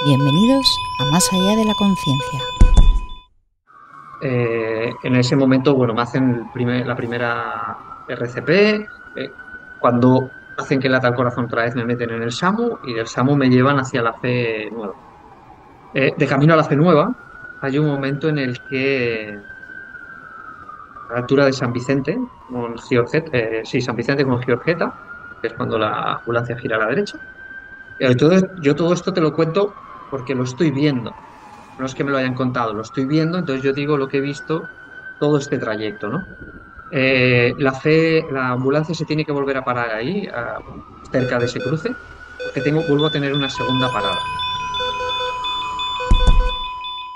Bienvenidos a Más allá de la conciencia. En ese momento, bueno, me hacen la primera RCP. Cuando hacen que lata el corazón otra vez, me meten en el SAMU y del SAMU me llevan hacia la fe nueva. De camino a la fe nueva, hay un momento en el que, a la altura de San Vicente, con Giorgeta, sí, San Vicente con Giorgeta, que es cuando la ambulancia gira a la derecha. Yo todo esto te lo cuento porque lo estoy viendo. No es que me lo hayan contado, lo estoy viendo, entonces yo digo lo que he visto todo este trayecto, ¿no? La ambulancia se tiene que volver a parar ahí, cerca de ese cruce, porque vuelvo a tener una segunda parada.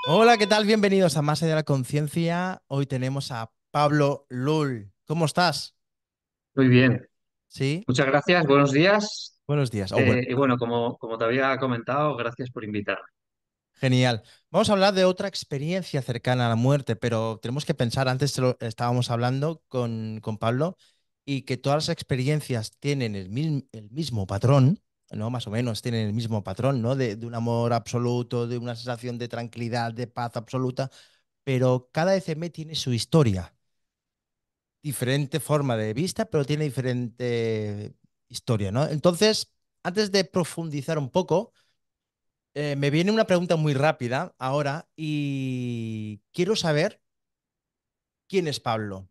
Hola, ¿qué tal? Bienvenidos a Más allá de la conciencia. Hoy tenemos a Pablo Lul. ¿Cómo estás? Muy bien, Sí, muchas gracias, buenos días. buenos días. Y bueno, como te había comentado, gracias por invitarme. Genial. Vamos a hablar de otra experiencia cercana a la muerte, pero tenemos que pensar, antes estábamos hablando con Pablo, y que todas las experiencias tienen el mismo patrón, ¿no? Más o menos tienen el mismo patrón, ¿no? De un amor absoluto, de una sensación de tranquilidad, de paz absoluta, pero cada ECM tiene su historia. Diferente forma de vista, pero tiene diferente historia, ¿no? Entonces, antes de profundizar un poco, me viene una pregunta muy rápida ahora y quiero saber quién es Pablo.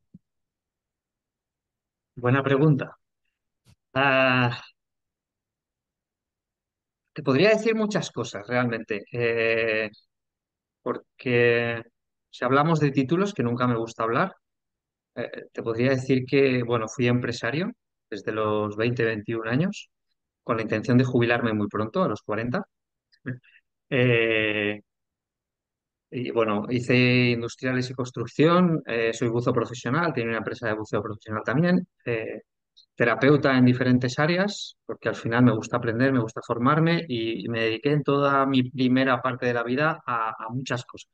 Buena pregunta. Ah, Te podría decir muchas cosas realmente, porque si hablamos de títulos, que nunca me gusta hablar, te podría decir que, bueno, fui empresario desde los 20 21 años, con la intención de jubilarme muy pronto, a los 40. Eh, y bueno, hice industriales y construcción, soy buzo profesional, tengo una empresa de buceo profesional también, terapeuta en diferentes áreas, porque al final me gusta aprender, me gusta formarme y me dediqué en toda mi primera parte de la vida a muchas cosas.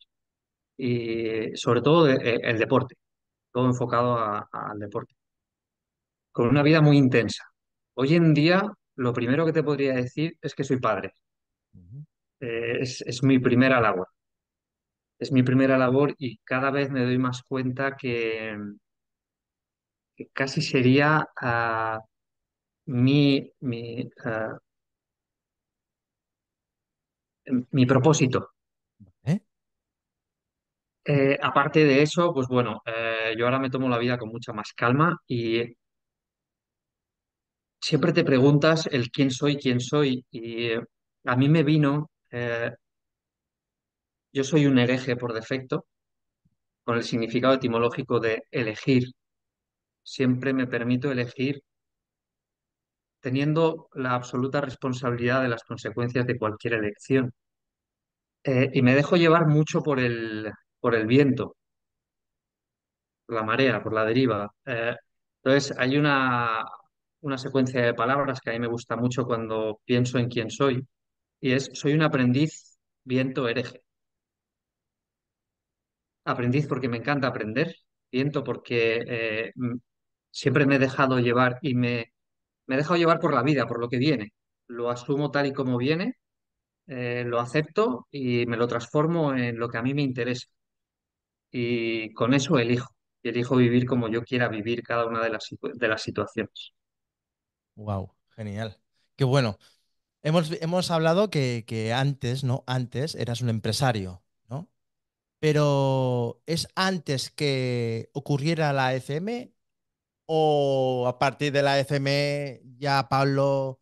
Y sobre todo el deporte, todo enfocado al deporte, con una vida muy intensa. Hoy en día, lo primero que te podría decir es que soy padre. Ujú. Es mi primera labor. Es mi primera labor y cada vez me doy más cuenta que casi sería mi propósito. ¿Eh? Aparte de eso, pues bueno, yo ahora me tomo la vida con mucha más calma y siempre te preguntas el quién soy. Y a mí me vino, yo soy un hereje por defecto, con el significado etimológico de elegir. Siempre me permito elegir teniendo la absoluta responsabilidad de las consecuencias de cualquier elección. Y me dejo llevar mucho por el viento, por la marea, por la deriva. Entonces, hay una secuencia de palabras que a mí me gusta mucho cuando pienso en quién soy, y es, soy un aprendiz viento hereje. Aprendiz porque me encanta aprender, viento porque siempre me he dejado llevar me he dejado llevar por la vida, por lo que viene. Lo asumo tal y como viene, lo acepto y me lo transformo en lo que a mí me interesa. Y con eso elijo. Y elijo vivir como yo quiera vivir cada una de de las situaciones. Wow, genial. Qué bueno. Hemos hablado que antes, ¿no? Antes eras un empresario, ¿no? Pero ¿es antes que ocurriera la ECM o a partir de la ECM ya Pablo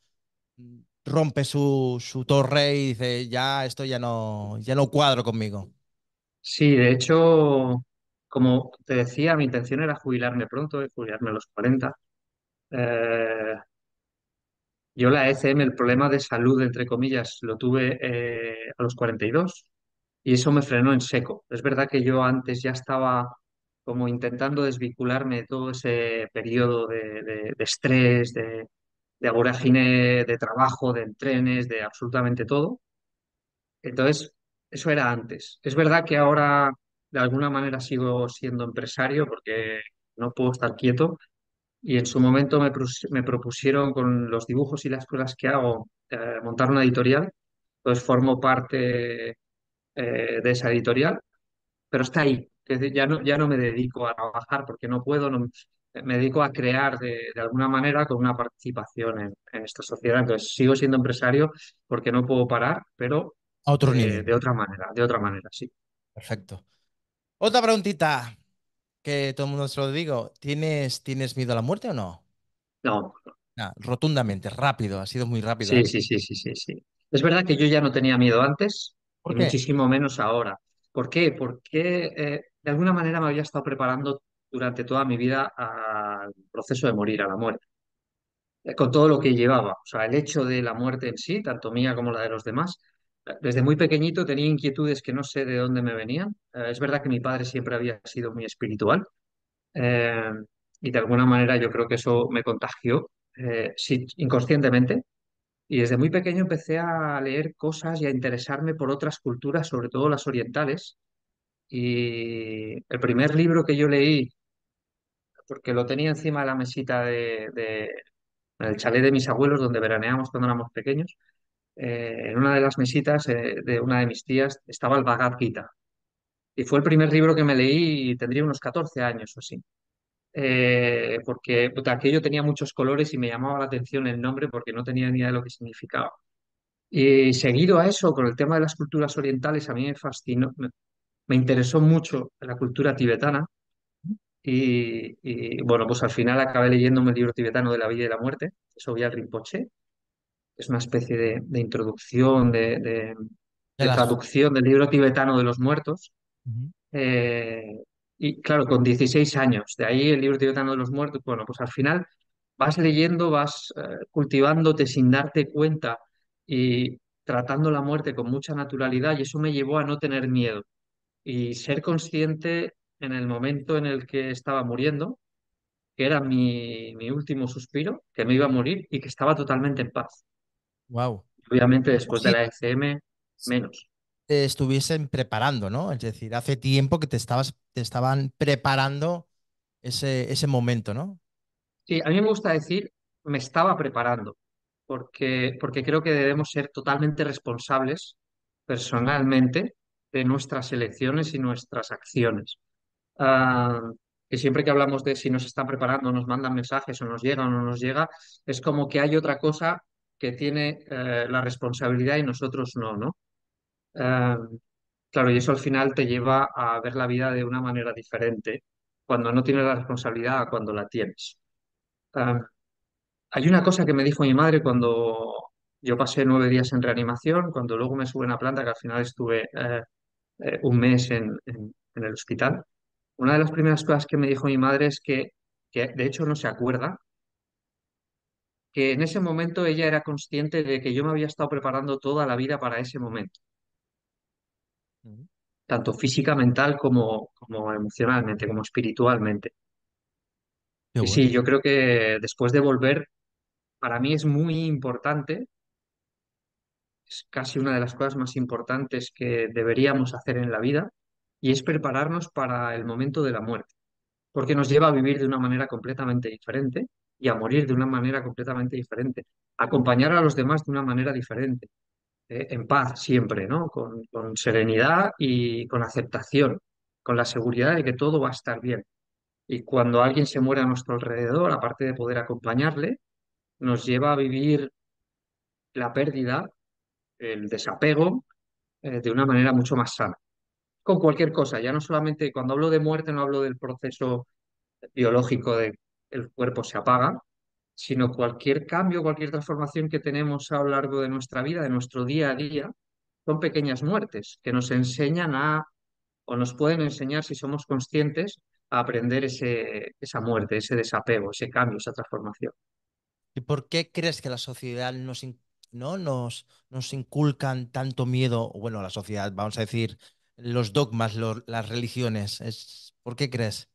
rompe su torre y dice, ya esto ya no cuadro conmigo? Sí, de hecho, como te decía, mi intención era jubilarme pronto, jubilarme a los 40. Eh, yo la ECM, el problema de salud, entre comillas, lo tuve a los 42 y eso me frenó en seco. Es verdad que yo antes ya estaba como intentando desvincularme de todo ese periodo de estrés, de vorágine de trabajo, de entrenes, de absolutamente todo. Entonces, eso era antes. Es verdad que ahora de alguna manera sigo siendo empresario porque no puedo estar quieto y en su momento me propusieron con los dibujos y las cosas que hago montar una editorial Entonces formo parte de esa editorial, pero está ahí. Es decir, ya no me dedico a trabajar porque no puedo, me dedico a crear de alguna manera con una participación en esta sociedad. Entonces sigo siendo empresario porque no puedo parar, pero A otro nivel. de otra manera, sí. Perfecto. Otra preguntita que todo el mundo se lo digo. ¿Tienes miedo a la muerte o no? No, Ah, rotundamente, rápido, ha sido muy rápido, sí, ¿eh? sí, sí, sí, sí, sí. Es verdad que yo ya no tenía miedo antes ¿Por y qué? muchísimo menos ahora. ¿Por qué? Porque de alguna manera me había estado preparando durante toda mi vida al proceso de morir, a la muerte, con todo lo que llevaba. O sea, el hecho de la muerte en sí, tanto mía como la de los demás. Desde muy pequeñito tenía inquietudes que no sé de dónde me venían. Es verdad que mi padre siempre había sido muy espiritual, eh, y de alguna manera yo creo que eso me contagió, sí, inconscientemente. Y desde muy pequeño empecé a leer cosas y a interesarme por otras culturas, sobre todo las orientales. Y el primer libro que yo leí, porque lo tenía encima de la mesita en el chalet de mis abuelos, donde veraneamos cuando éramos pequeños, en una de las mesitas de una de mis tías estaba el Bhagavad Gita. Y fue el primer libro que me leí y tendría unos 14 años o así. Porque puta, aquello tenía muchos colores y me llamaba la atención el nombre porque no tenía ni idea de lo que significaba. Y seguido a eso, con el tema de las culturas orientales, a mí me fascinó, me interesó mucho la cultura tibetana bueno, pues al final acabé leyéndome el libro tibetano de la vida y la muerte, de Sogyal Rinpoche. Es una especie de introducción, De de las... traducción del libro tibetano de los muertos. Ujú. Eh, y claro, con 16 años, de ahí el libro tibetano de los muertos, bueno, pues al final vas leyendo, vas cultivándote sin darte cuenta y tratando la muerte con mucha naturalidad y eso me llevó a no tener miedo y ser consciente en el momento en el que estaba muriendo, que era mi último suspiro, que me iba a morir y que estaba totalmente en paz. Wow. Obviamente Como después de si la ECM, menos. te estuviesen preparando, ¿no? Es decir, hace tiempo que te estaban preparando ese momento, ¿no? Sí, a mí me gusta decir, me estaba preparando, porque creo que debemos ser totalmente responsables personalmente de nuestras elecciones y nuestras acciones. Ah, que siempre que hablamos de si nos están preparando, nos mandan mensajes o nos llega o no nos llega, es como que hay otra cosa que tiene la responsabilidad y nosotros no, ¿no? Ah, claro, y eso al final te lleva a ver la vida de una manera diferente cuando no tienes la responsabilidad a cuando la tienes. Ah, hay una cosa que me dijo mi madre cuando yo pasé 9 días en reanimación, cuando luego me suben a planta, que al final estuve un mes en el hospital. Una de las primeras cosas que me dijo mi madre es que de hecho no se acuerda, que en ese momento ella era consciente de que yo me había estado preparando toda la vida para ese momento, Ujú. tanto física, mental como emocionalmente, como espiritualmente. Qué Y bueno. sí, yo creo que después de volver, para mí es muy importante, es casi una de las cosas más importantes que deberíamos hacer en la vida, y es prepararnos para el momento de la muerte, porque nos lleva a vivir de una manera completamente diferente y a morir de una manera completamente diferente, acompañar a los demás de una manera diferente, en paz siempre, ¿no? Con serenidad y con aceptación, con la seguridad de que todo va a estar bien. Y cuando alguien se muere a nuestro alrededor, aparte de poder acompañarle, nos lleva a vivir la pérdida, el desapego, de una manera mucho más sana. Con cualquier cosa, ya no solamente cuando hablo de muerte, no hablo del proceso biológico de el cuerpo se apaga, sino cualquier cambio, cualquier transformación que tenemos a lo largo de nuestra vida, de nuestro día a día, son pequeñas muertes que nos enseñan o nos pueden enseñar, si somos conscientes, a aprender esa muerte, ese desapego, ese cambio, esa transformación. ¿Y por qué crees que la sociedad no nos inculcan tanto miedo? O bueno, la sociedad, vamos a decir, los dogmas, las religiones. ¿Por qué crees?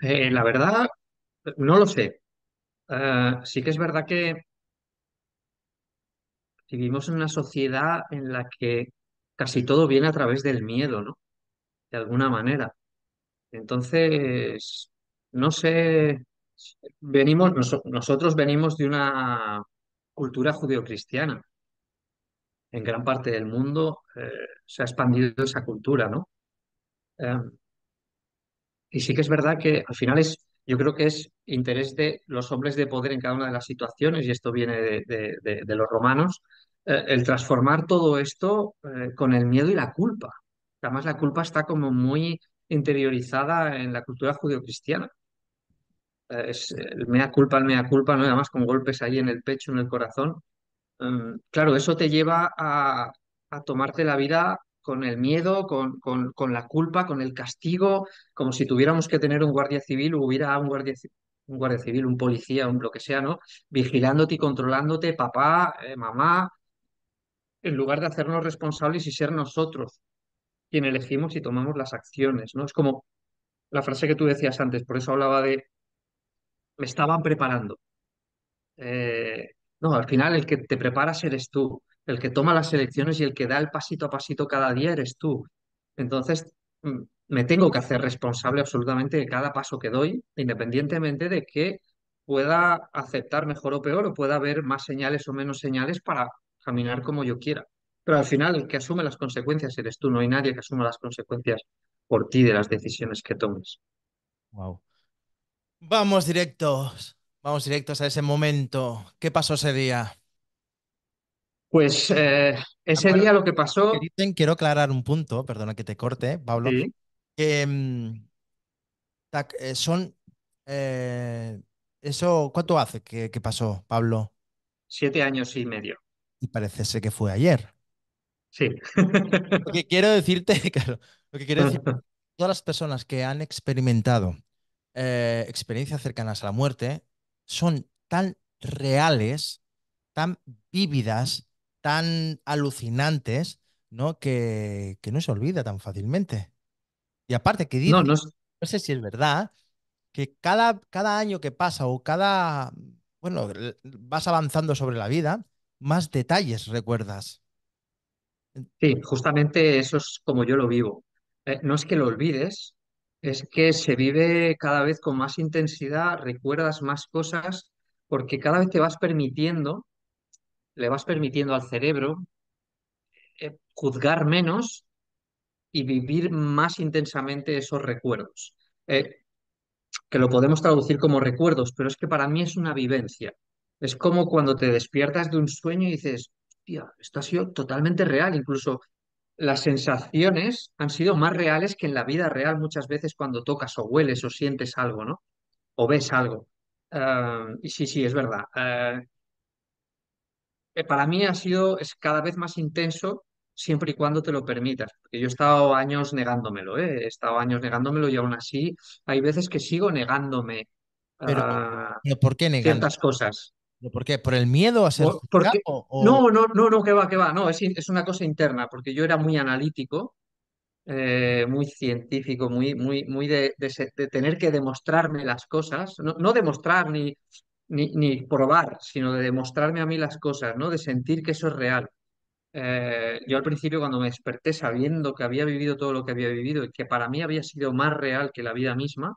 La verdad, no lo sé. Sí que es verdad que vivimos en una sociedad en la que casi todo viene a través del miedo, ¿no? De alguna manera. Entonces, no sé, nosotros venimos de una cultura judeocristiana. en gran parte del mundo se ha expandido esa cultura, ¿no? Eh, y sí que es verdad que al final yo creo que es interés de los hombres de poder en cada una de las situaciones, y esto viene de los romanos, el transformar todo esto con el miedo y la culpa. Además, la culpa está como muy interiorizada en la cultura judeocristiana. Es el mea culpa, ¿no? Y además con golpes ahí en el pecho, en el corazón. Claro, eso te lleva a tomarte la vida con el miedo, con la culpa, con el castigo, como si tuviéramos que tener un guardia civil, o hubiera un guardia civil, un policía, un lo que sea, ¿no? Vigilándote y controlándote, papá, mamá, en lugar de hacernos responsables y ser nosotros quien elegimos y tomamos las acciones, ¿no? Es como la frase que tú decías antes, por eso hablaba de me estaban preparando. No, al final el que te preparas eres tú, el que toma las elecciones y el que da el pasito a pasito cada día eres tú. Entonces, me tengo que hacer responsable absolutamente de cada paso que doy, independientemente de que pueda aceptar mejor o peor, o pueda haber más señales o menos señales para caminar como yo quiera. Pero al final el que asume las consecuencias eres tú, no hay nadie que asuma las consecuencias por ti de las decisiones que tomes. Wow. Vamos directos a ese momento. ¿Qué pasó ese día? Pues ese Acuérdate día lo que que pasó, dicen, quiero aclarar un punto, perdona que te corte, Pablo, sí, que son, eh, eso, ¿cuánto hace que pasó, Pablo? 7 años y medio. Y parece ser que fue ayer. Sí. Lo que quiero decirte, claro, lo que quiero decir, todas las personas que han experimentado experiencias cercanas a la muerte son tan reales, tan vívidas, tan alucinantes, ¿no? Que no se olvida tan fácilmente. Y aparte que No, dicen, no, no sé si es verdad, que cada año que pasa o bueno, vas avanzando sobre la vida, más detalles recuerdas. sí, justamente eso es como yo lo vivo. No es que lo olvides, es que se vive cada vez con más intensidad, recuerdas más cosas, porque cada vez te vas permitiendo, le vas permitiendo al cerebro juzgar menos y vivir más intensamente esos recuerdos. Eh, que lo podemos traducir como recuerdos, pero es que para mí es una vivencia. Es como cuando te despiertas de un sueño y dices, hostia, esto ha sido totalmente real. Incluso las sensaciones han sido más reales que en la vida real muchas veces cuando tocas o hueles o sientes algo, ¿no? O ves algo. Y sí, sí, es verdad. Para mí es cada vez más intenso siempre y cuando te lo permitas, porque yo he estado años negándomelo, ¿eh? He estado años negándomelo y aún así hay veces que sigo negándome Pero, ah, pero ¿por qué negando? ciertas cosas. ¿Pero por qué? ¿Por el miedo a ser Porque, juzgado? no, no, no, no, que va, no, es una cosa interna, porque yo era muy analítico, muy científico, muy de tener que demostrarme las cosas, no, no demostrar ni probar, sino de demostrarme a mí las cosas, ¿no? De sentir que eso es real. Yo al principio cuando me desperté sabiendo que había vivido todo lo que había vivido y que para mí había sido más real que la vida misma,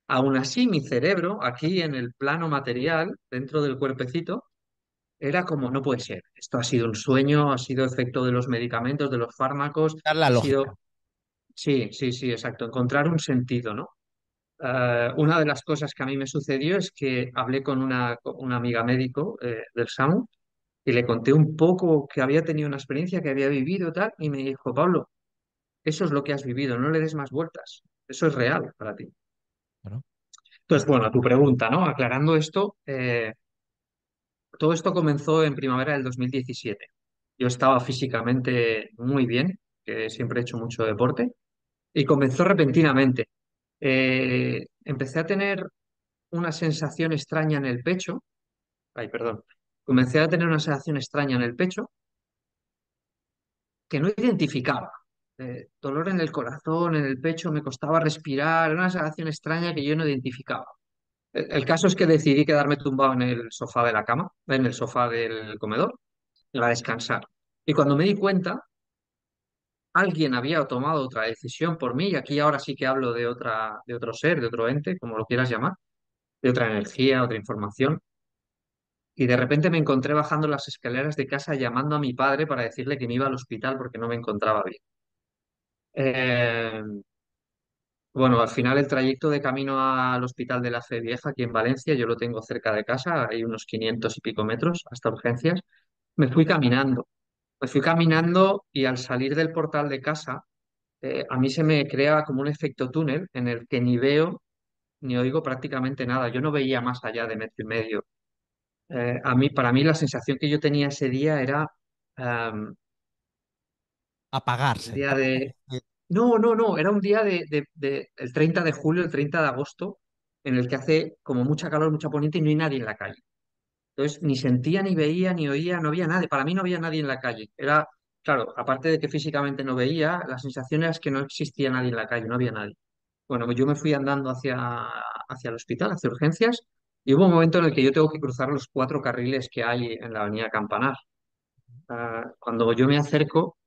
aún así mi cerebro, aquí en el plano material, dentro del cuerpecito, era como, no puede ser, esto ha sido un sueño, ha sido efecto de los medicamentos, de los fármacos, Dar la ha lógica. sido, sí, sí, sí, exacto, encontrar un sentido, ¿no? Una de las cosas que a mí me sucedió es que hablé con una amiga médico del SAMU y le conté un poco que había tenido una experiencia que había vivido tal, y me dijo, Pablo, eso es lo que has vivido, no le des más vueltas, eso es real para ti. Claro. Entonces, bueno, a tu pregunta, ¿no? Aclarando esto, todo esto comenzó en primavera del 2017. Yo estaba físicamente muy bien, que siempre he hecho mucho deporte, y comenzó repentinamente. Empecé a tener una sensación extraña en el pecho, ay, perdón, comencé a tener una sensación extraña en el pecho que no identificaba. Dolor en el corazón, en el pecho, me costaba respirar, era una sensación extraña que yo no identificaba. El caso es que decidí quedarme tumbado en el sofá de la cama, en el sofá del comedor, a descansar. Y cuando me di cuenta, alguien había tomado otra decisión por mí, y aquí ahora sí que hablo de otro ser, de otro ente, como lo quieras llamar, de otra energía, otra información. y de repente me encontré bajando las escaleras de casa llamando a mi padre para decirle que me iba al hospital porque no me encontraba bien. Eh, bueno, al final el trayecto de camino al Hospital de la Fe Vieja aquí en Valencia, yo lo tengo cerca de casa, hay unos 500 y pico metros hasta urgencias, me fui caminando. Me fui caminando y al salir del portal de casa, a mí se me crea como un efecto túnel en el que ni veo ni oigo prácticamente nada. Yo no veía más allá de metro y medio. Para mí la sensación que yo tenía ese día era un Apagarse, día ¿no? de... No, no, no, era un día el 30 de julio, el 30 de agosto, en el que hace como mucha calor, mucha poniente y no hay nadie en la calle. Entonces, ni sentía, ni veía, ni oía, no había nadie. Para mí no había nadie en la calle. Era, claro, aparte de que físicamente no veía, la sensación era que no existía nadie en la calle, no había nadie. Bueno, pues yo me fui andando hacia el hospital, hacia urgencias, y hubo un momento en el que yo tengo que cruzar los 4 carriles que hay en la avenida Campanar. Cuando yo me acerco,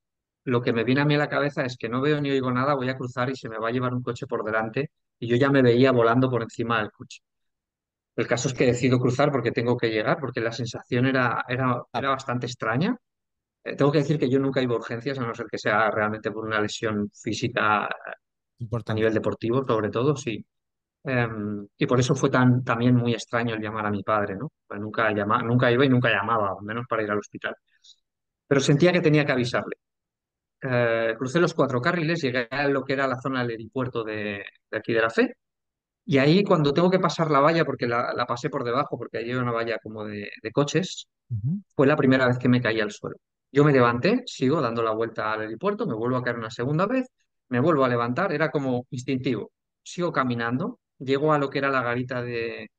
lo que me viene a mí a la cabeza es que no veo ni oigo nada, voy a cruzar y se me va a llevar un coche por delante, y yo ya me veía volando por encima del coche. El caso es que decido cruzar porque tengo que llegar, porque la sensación Ah, era bastante extraña. Tengo que decir que yo nunca iba a urgencias, a no ser que sea realmente por una lesión física a importante. nivel deportivo, sobre todo, sí. Y por eso fue también muy extraño el llamar a mi padre, ¿no? Pues nunca iba y nunca llamaba, al menos para ir al hospital. Pero sentía que tenía que avisarle. Crucé los 4 carriles, llegué a lo que era la zona del aeropuerto de aquí de la Fe. Y ahí cuando tengo que pasar la valla, porque la pasé por debajo, porque ahí hay una valla como de coches, Ujú. fue la primera vez que me caí al suelo. Yo me levanté, sigo dando la vuelta al aeropuerto, me vuelvo a caer una segunda vez, me vuelvo a levantar, era como instintivo. Sigo caminando, llego a lo que era la garita de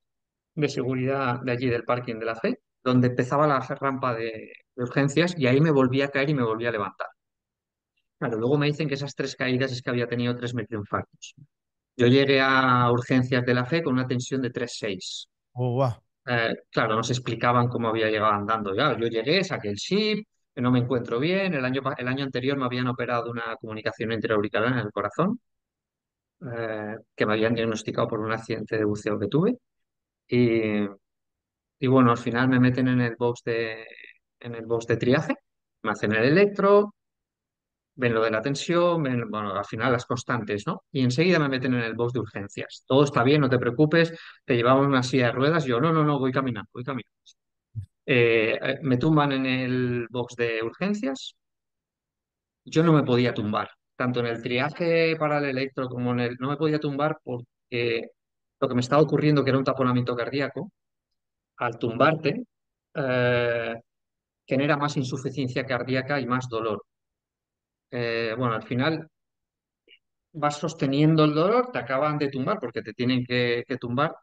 seguridad de allí del parking de la Fe, donde empezaba la rampa de urgencias y ahí me volví a caer y me volví a levantar. Claro, luego me dicen que esas 3 caídas es que había tenido 3 microinfartos. Yo llegué a urgencias de la Fe con una tensión de 3,6. Oh, guau. Claro, nos explicaban cómo había llegado andando. Ya, yo llegué, saqué el SIP, no me encuentro bien. El año anterior me habían operado una comunicación intraauricular en el corazón, que me habían diagnosticado por un accidente de buceo que tuve. Y, y bueno, al final me meten en el box de triaje, me hacen el electro, ven lo de la tensión, ven, bueno, al final las constantes, ¿no? Y enseguida me meten en el box de urgencias. Todo está bien, no te preocupes, te llevamos una silla de ruedas. Yo, no, no, no, voy caminando, voy caminando. Me tumban en el box de urgencias. Yo no me podía tumbar, tanto en el triaje para el electro como en el... No me podía tumbar porque lo que me estaba ocurriendo, que era un taponamiento cardíaco, al tumbarte, eh, genera más insuficiencia cardíaca y más dolor. Bueno, al final vas sosteniendo el dolor, te acaban de tumbar porque te tienen que tumbar.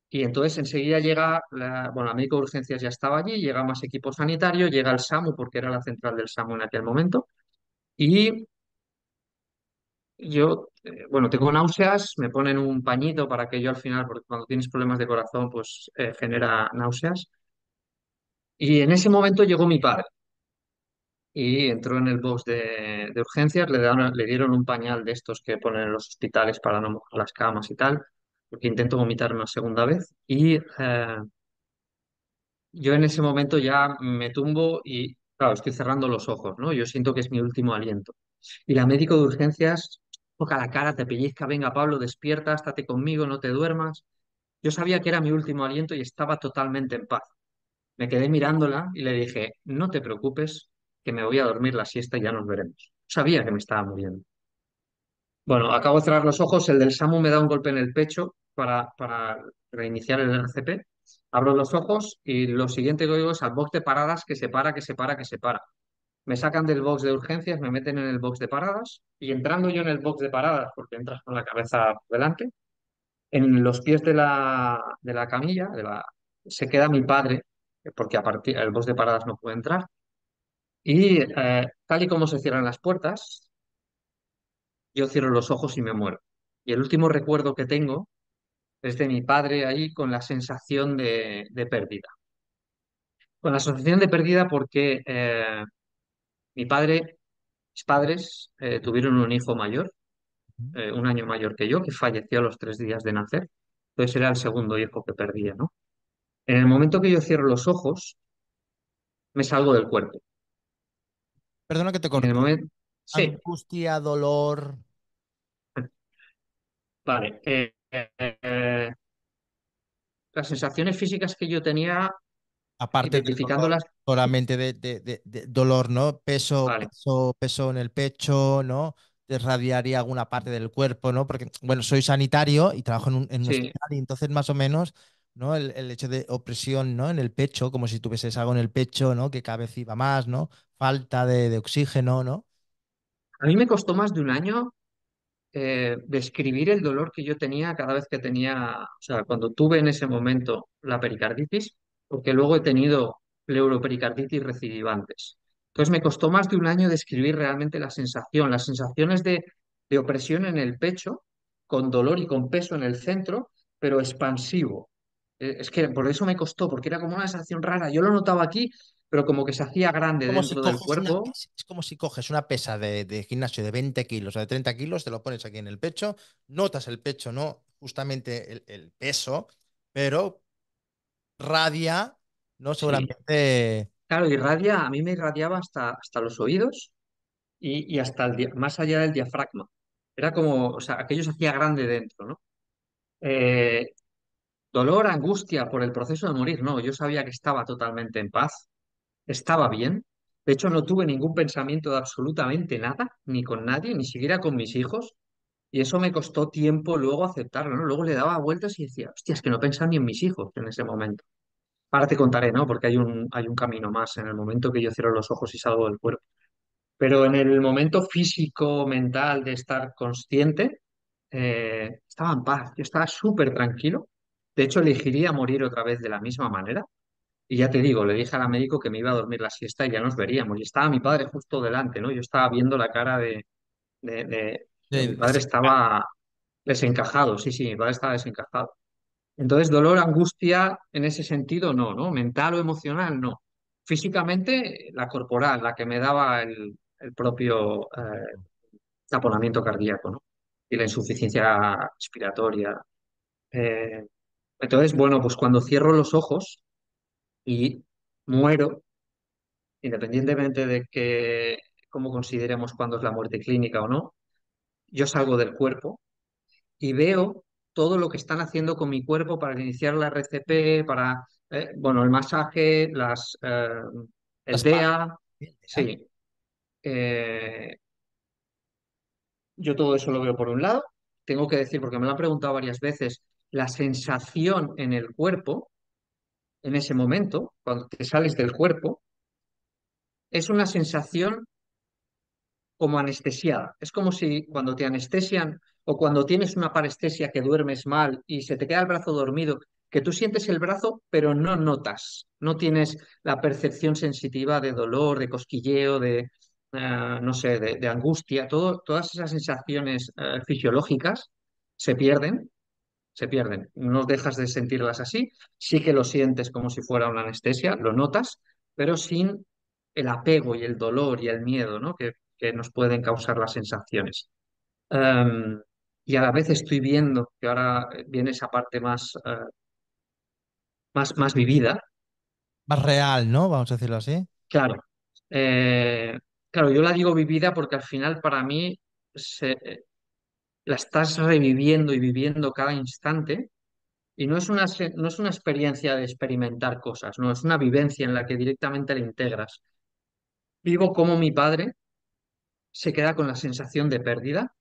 Y entonces enseguida llega, bueno, la médico de urgencias ya estaba allí, llega más equipo sanitario, llega el SAMU porque era la central del SAMU en aquel momento. Y yo, bueno, tengo náuseas, me ponen un pañito para que yo al final, porque cuando tienes problemas de corazón, pues genera náuseas. Y en ese momento llegó mi padre y entró en el box de urgencias, le dieron un pañal de estos que ponen en los hospitales para no mojar las camas y tal, porque intento vomitar una segunda vez. Y yo en ese momento ya me tumbo y, claro, estoy cerrando los ojos, ¿no? Yo siento que es mi último aliento. Y la médico de urgencias toca la cara, te pellizca, venga Pablo, despierta, estate conmigo, no te duermas. Yo sabía que era mi último aliento y estaba totalmente en paz. Me quedé mirándola y le dije, no te preocupes, que me voy a dormir la siesta y ya nos veremos. Sabía que me estaba muriendo. Bueno, acabo de cerrar los ojos, el del SAMU me da un golpe en el pecho para reiniciar el RCP. Abro los ojos y lo siguiente que oigo es al box de paradas que se para, que se para, que se para. Me sacan del box de urgencias, me meten en el box de paradas y entrando yo en el box de paradas, porque entras con la cabeza por delante, en los pies de la camilla, se queda mi padre, porque a partir del box de paradas no puede entrar. Y tal y como se cierran las puertas, yo cierro los ojos y me muero. Y el último recuerdo que tengo es de mi padre ahí con la sensación de pérdida. Con la sensación de pérdida porque mi padre, mis padres tuvieron un hijo mayor, un año mayor que yo, que falleció a los 3 días de nacer. Entonces era el segundo hijo que perdía, ¿no? En el momento que yo cierro los ojos, me salgo del cuerpo. Perdona que te En el corte. momento... Sí, Angustia, dolor, vale. Las sensaciones físicas que yo tenía, aparte del dolor, identificándolas, solamente de dolor, ¿no? vale, Peso en el pecho, ¿no? Te radiaría alguna parte del cuerpo, ¿no? Porque, bueno, soy sanitario y trabajo en un sí. hospital y entonces más o menos, ¿no? El hecho de opresión, ¿no? En el pecho, como si tuvieses algo en el pecho, ¿no? Que cada vez iba más, ¿no? Falta de oxígeno, ¿no? A mí me costó más de un año describir el dolor que yo tenía cada vez que tenía, o sea, cuando tuve en ese momento la pericarditis, porque luego he tenido pleuropericarditis recidivantes. Entonces me costó más de un año describir realmente la sensación, las sensaciones de opresión en el pecho, con dolor y con peso en el centro, pero expansivo. Es que por eso me costó, porque era como una sensación rara. Yo lo notaba aquí, pero como que se hacía grande Como si dentro del coges una, cuerpo. es como si coges una pesa de gimnasio de 20 kilos o de 30 kilos, te lo pones aquí en el pecho, notas el pecho, no justamente el peso, pero radia, ¿no? Sí, Seguramente claro, irradia, a mí me irradiaba hasta los oídos y hasta más allá del diafragma. Era como, o sea, aquello se hacía grande dentro, ¿no? Eh, dolor, angustia por el proceso de morir, no, yo sabía que estaba totalmente en paz, estaba bien. De hecho, no tuve ningún pensamiento de absolutamente nada, ni con nadie, ni siquiera con mis hijos. Y eso me costó tiempo luego aceptarlo, ¿no? Luego le daba vueltas y decía, hostia, es que no pensaba ni en mis hijos en ese momento. Ahora te contaré, ¿no? Porque hay un camino más en el momento que yo cierro los ojos y salgo del cuerpo. Pero en el momento físico, mental de estar consciente, estaba en paz, yo estaba súper tranquilo. De hecho, elegiría morir otra vez de la misma manera. Y ya te digo, le dije al médico que me iba a dormir la siesta y ya nos veríamos. Y estaba mi padre justo delante, ¿no? Yo estaba viendo la cara de mi padre, desencaja. estaba desencajado, sí, sí, mi padre estaba desencajado. Entonces, dolor, angustia, en ese sentido, no, ¿no? Mental o emocional, no. Físicamente, la corporal, la que me daba el propio taponamiento cardíaco, ¿no? Y la insuficiencia respiratoria. Eh, entonces, bueno, pues cuando cierro los ojos y muero, independientemente de que, cómo consideremos cuándo es la muerte clínica o no, yo salgo del cuerpo y veo todo lo que están haciendo con mi cuerpo para iniciar la RCP, para, bueno, el masaje, La el espalda. DEA, sí. Eh, yo todo eso lo veo por un lado. Tengo que decir, porque me lo han preguntado varias veces, la sensación en el cuerpo, en ese momento, cuando te sales del cuerpo, es una sensación como anestesiada. Es como si cuando te anestesian o cuando tienes una parestesia que duermes mal y se te queda el brazo dormido, que tú sientes el brazo pero no notas, no tienes la percepción sensitiva de dolor, de cosquilleo, no sé, de angustia, todas esas sensaciones fisiológicas se pierden. Se pierden, no dejas de sentirlas así, sí que lo sientes como si fuera una anestesia, lo notas, pero sin el apego y el dolor y el miedo, ¿no? que nos pueden causar las sensaciones. Em, y a la vez estoy viendo que ahora viene esa parte más vivida. Más real, ¿no? Vamos a decirlo así. Claro, eh, claro, yo la digo vivida porque al final para mí la estás reviviendo y viviendo cada instante. Y no es una experiencia de experimentar cosas, no, es una vivencia en la que directamente la integras. Vivo como mi padre se queda con la sensación de pérdida,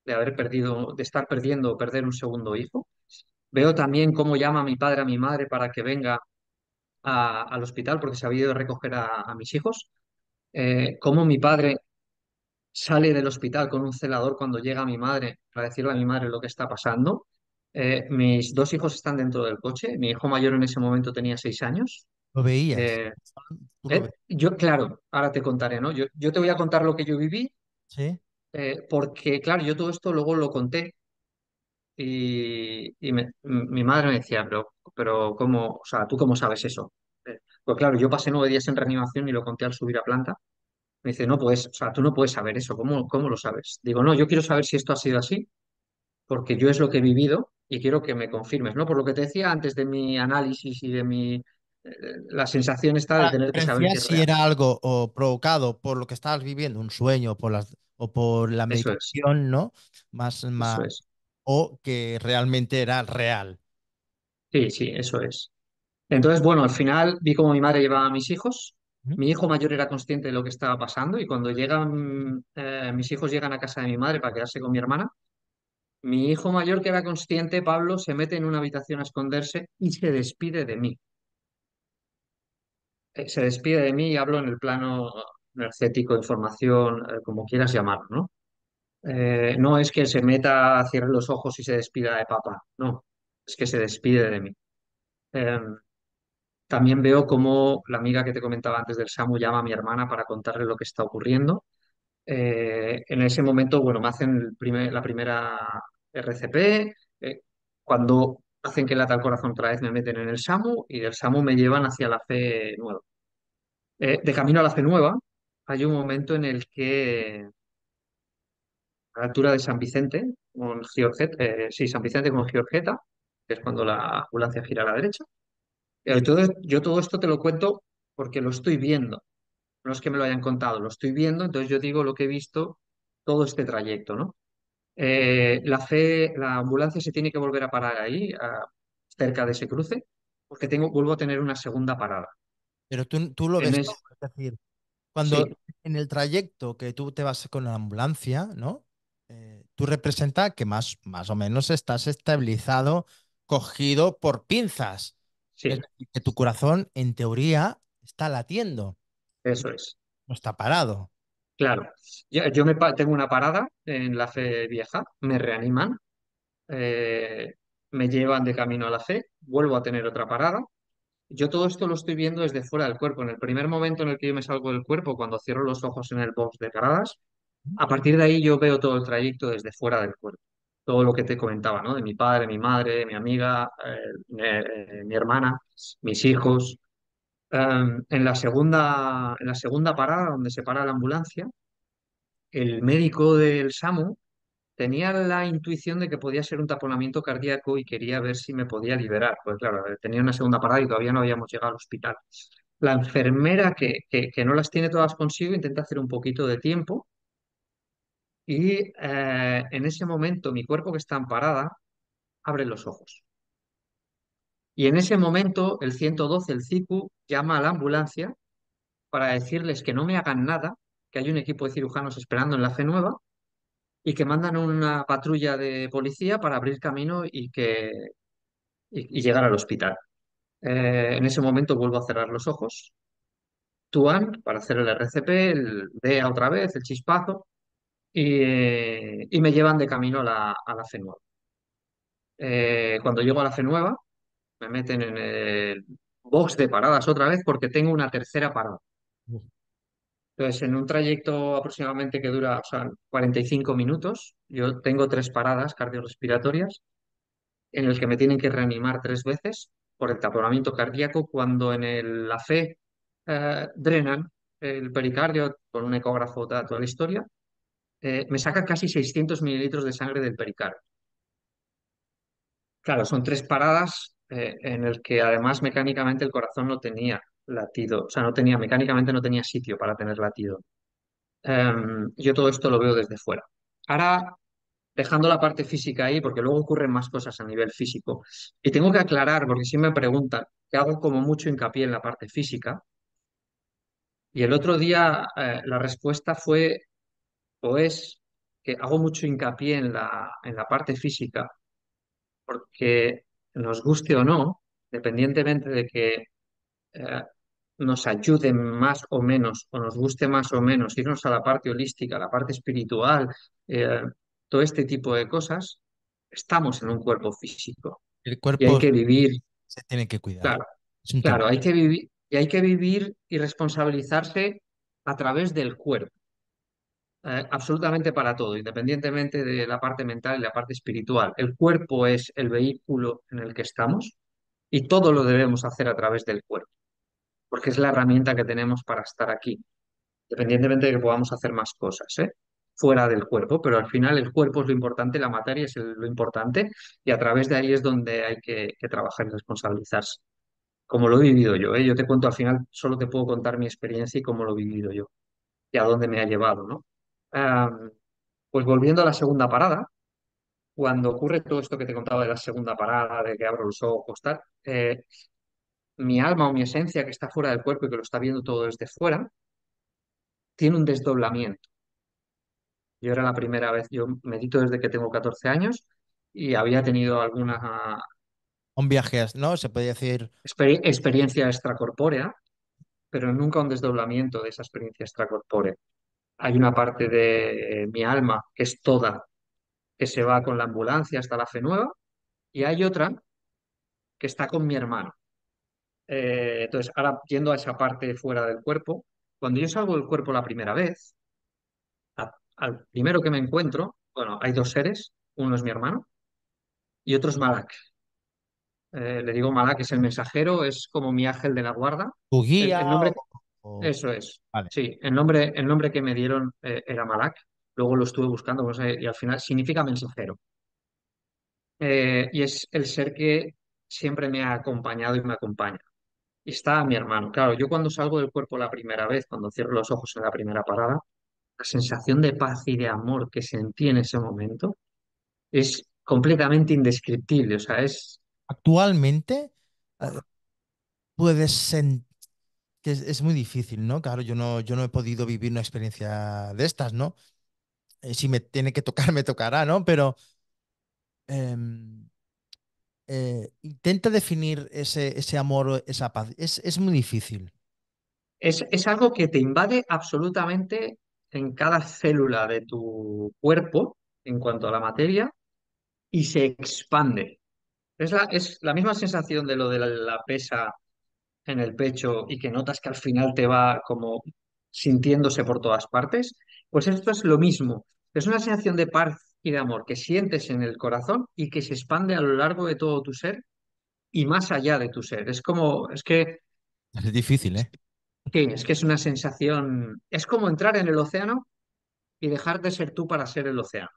de haber perdido, de estar perdiendo o perder un segundo hijo. Veo también cómo llama mi padre a mi madre para que venga al hospital porque se había ido a recoger a mis hijos. Cómo mi padre sale del hospital con un celador cuando llega mi madre para decirle a mi madre lo que está pasando. Mis dos hijos están dentro del coche. Mi hijo mayor en ese momento tenía 6 años. Lo veías. Eh, Tú lo ves. yo, claro, ahora te contaré, ¿no? Yo te voy a contar lo que yo viví, Sí. porque, claro, yo todo esto luego lo conté y mi madre me decía, pero ¿cómo, o sea, tú cómo sabes eso? Pues claro, yo pasé 9 días en reanimación y lo conté al subir a planta. Me dice, no puedes, o sea, tú no puedes saber eso, ¿cómo lo sabes? Digo, no, yo quiero saber si esto ha sido así, porque yo es lo que he vivido y quiero que me confirmes, ¿no? Por lo que te decía antes de mi análisis y de la sensación esta de tener que saber Parecía que es si real. era algo o provocado por lo que estabas viviendo, un sueño, o por la Eso es, medicación, ¿no? eso es. O que realmente era real. Sí, sí, eso es. Entonces, bueno, al final vi cómo mi madre llevaba a mis hijos. ¿Mm? Mi hijo mayor era consciente de lo que estaba pasando y cuando llegan, mis hijos llegan a casa de mi madre para quedarse con mi hermana, mi hijo mayor, que era consciente, Pablo, se mete en una habitación a esconderse y se despide de mí. Se despide de mí y hablo en el plano energético, información, como quieras llamarlo, ¿no? No es que se meta, cierre los ojos y se despida de papá, no, es que se despide de mí. Eh, También veo cómo la amiga que te comentaba antes del SAMU llama a mi hermana para contarle lo que está ocurriendo. En ese momento, bueno, me hacen la primera RCP. Cuando hacen que lata el corazón otra vez, me meten en el SAMU y del SAMU me llevan hacia la fe nueva. De camino a la fe nueva, hay un momento en el que a la altura de San Vicente, con sí, San Vicente con Giorgeta, que es cuando la ambulancia gira a la derecha. Entonces, yo todo esto te lo cuento porque lo estoy viendo. No es que me lo hayan contado, lo estoy viendo, entonces yo digo lo que he visto todo este trayecto, ¿no? La ambulancia se tiene que volver a parar ahí, cerca de ese cruce, porque vuelvo a tener una segunda parada. Pero tú lo En ves todo. es, Es decir, cuando sí, en el trayecto que tú te vas con la ambulancia, ¿no? Tú representa que más o menos estás estabilizado, cogido por pinzas. Es sí, decir, que tu corazón, en teoría, está latiendo, eso es. no está parado. Claro, tengo una parada en la fe vieja, me reaniman, eh, me llevan de camino a la fe, vuelvo a tener otra parada. Yo todo esto lo estoy viendo desde fuera del cuerpo. En el primer momento en el que yo me salgo del cuerpo, cuando cierro los ojos en el box de paradas, a partir de ahí yo veo todo el trayecto desde fuera del cuerpo. Todo lo que te comentaba, ¿no? De mi padre, mi madre, mi amiga, mi hermana, mis hijos. En la segunda parada, donde se para la ambulancia, el médico del SAMU tenía la intuición de que podía ser un taponamiento cardíaco y quería ver si me podía liberar. Pues claro, tenía una segunda parada y todavía no habíamos llegado al hospital. La enfermera que no las tiene todas consigo intenta hacer un poquito de tiempo y en ese momento mi cuerpo que está en parada abre los ojos. Y en ese momento el 112, el CICU, llama a la ambulancia para decirles que no me hagan nada, que hay un equipo de cirujanos esperando en la Fe Nueva y que mandan una patrulla de policía para abrir camino y llegar al hospital. En ese momento vuelvo a cerrar los ojos, TUAN para hacer el RCP, el DEA otra vez, el chispazo, y me llevan de camino a la Fe Nueva. Cuando llego a la Fe Nueva, me meten en el box de paradas otra vez porque tengo una tercera parada. Entonces, en un trayecto aproximadamente que dura, o sea, 45 minutos, yo tengo tres paradas cardiorrespiratorias en el que me tienen que reanimar tres veces por el taponamiento cardíaco cuando la fe drenan el pericardio con un ecógrafo, toda la historia, me sacan casi 600 mililitros de sangre del pericardio. Claro, son tres paradas en el que además mecánicamente el corazón no tenía latido, o sea, mecánicamente no tenía sitio para tener latido. Yo todo esto lo veo desde fuera. Ahora, dejando la parte física ahí, porque luego ocurren más cosas a nivel físico, y tengo que aclarar, porque si me preguntan, que hago como mucho hincapié en la parte física, y el otro día la respuesta fue o es que hago mucho hincapié en la parte física, porque nos guste o no, dependientemente de que eh, nos ayude más o menos, o nos guste más o menos irnos a la parte holística, a la parte espiritual, eh, todo este tipo de cosas, estamos en un cuerpo físico El y hay cuerpo que vivir, se tiene que cuidar. claro, Es un tema. claro, hay que vivir y hay que vivir y responsabilizarse a través del cuerpo, absolutamente para todo, independientemente de la parte mental y la parte espiritual. El cuerpo es el vehículo en el que estamos y todo lo debemos hacer a través del cuerpo, porque es la herramienta que tenemos para estar aquí, independientemente de que podamos hacer más cosas, ¿eh? fuera del cuerpo, pero al final el cuerpo es lo importante, la materia es lo importante y a través de ahí es donde hay que trabajar y responsabilizarse, como lo he vivido yo, ¿eh? Yo te cuento al final, solo te puedo contar mi experiencia y cómo lo he vivido yo y a dónde me ha llevado, ¿no? Ah, pues volviendo a la segunda parada, cuando ocurre todo esto que te contaba de la segunda parada, de que abro los ojos, tal, mi alma o mi esencia que está fuera del cuerpo y que lo está viendo todo desde fuera, tiene un desdoblamiento. Yo era la primera vez, yo medito desde que tengo 14 años y había tenido alguna Un viaje, ¿no? Se podría decir experiencia extracorpórea, pero nunca un desdoblamiento de esa experiencia extracorpórea. Hay una parte de mi alma que es toda, que se va con la ambulancia hasta la fe nueva, y hay otra que está con mi hermano. Entonces, ahora yendo a esa parte fuera del cuerpo, cuando yo salgo del cuerpo la primera vez, al primero que me encuentro, bueno, hay dos seres, uno es mi hermano y otro es Malak. Le digo Malak, es el mensajero, es como mi ángel de la guarda. tu El guía nombre, o- eso es, Vale. sí, el nombre que me dieron era Malak. Luego lo estuve buscando pues, y al final significa mensajero. Y es el ser que siempre me ha acompañado y me acompaña. Y está mi hermano. Claro, yo cuando salgo del cuerpo la primera vez, cuando cierro los ojos en la primera parada, la sensación de paz y de amor que sentí en ese momento es completamente indescriptible. O sea, Actualmente puedes sentir que es muy difícil, ¿no? Claro, yo no he podido vivir una experiencia de estas, ¿no? Si me tiene que tocar, me tocará, ¿no? Pero em, intenta definir ese amor, o esa paz. Es muy difícil. es algo que te invade absolutamente en cada célula de tu cuerpo en cuanto a la materia y se expande. Es la misma sensación de lo de la pesa en el pecho y que notas que al final te va como sintiéndose por todas partes, pues esto es lo mismo. Es una sensación de paz y de amor que sientes en el corazón y que se expande a lo largo de todo tu ser y más allá de tu ser. Es difícil, ¿eh? Es que es una sensación, es como entrar en el océano y dejar de ser tú para ser el océano.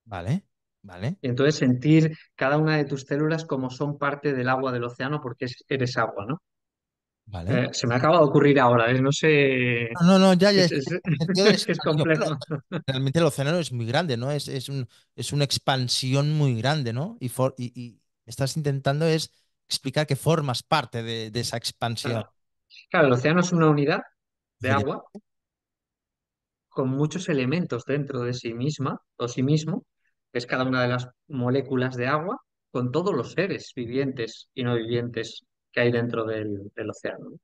Vale, vale, Y entonces sentir cada una de tus células como son parte del agua del océano porque eres agua, ¿no? vale. Se me acaba de ocurrir ahora, ¿eh? No sé, No, no, ya, ya, es, es, es- el sentido de es que es expansión. Bueno, complejo. realmente el océano es muy grande, ¿no? Es una expansión muy grande, ¿no? Y estás intentando es explicar que formas parte de esa expansión. Claro, claro, el océano es una unidad de Efectivamente. agua con muchos elementos dentro de sí misma o sí mismo, que es cada una de las moléculas de agua, con todos los seres vivientes y no vivientes que hay dentro del océano, ¿no?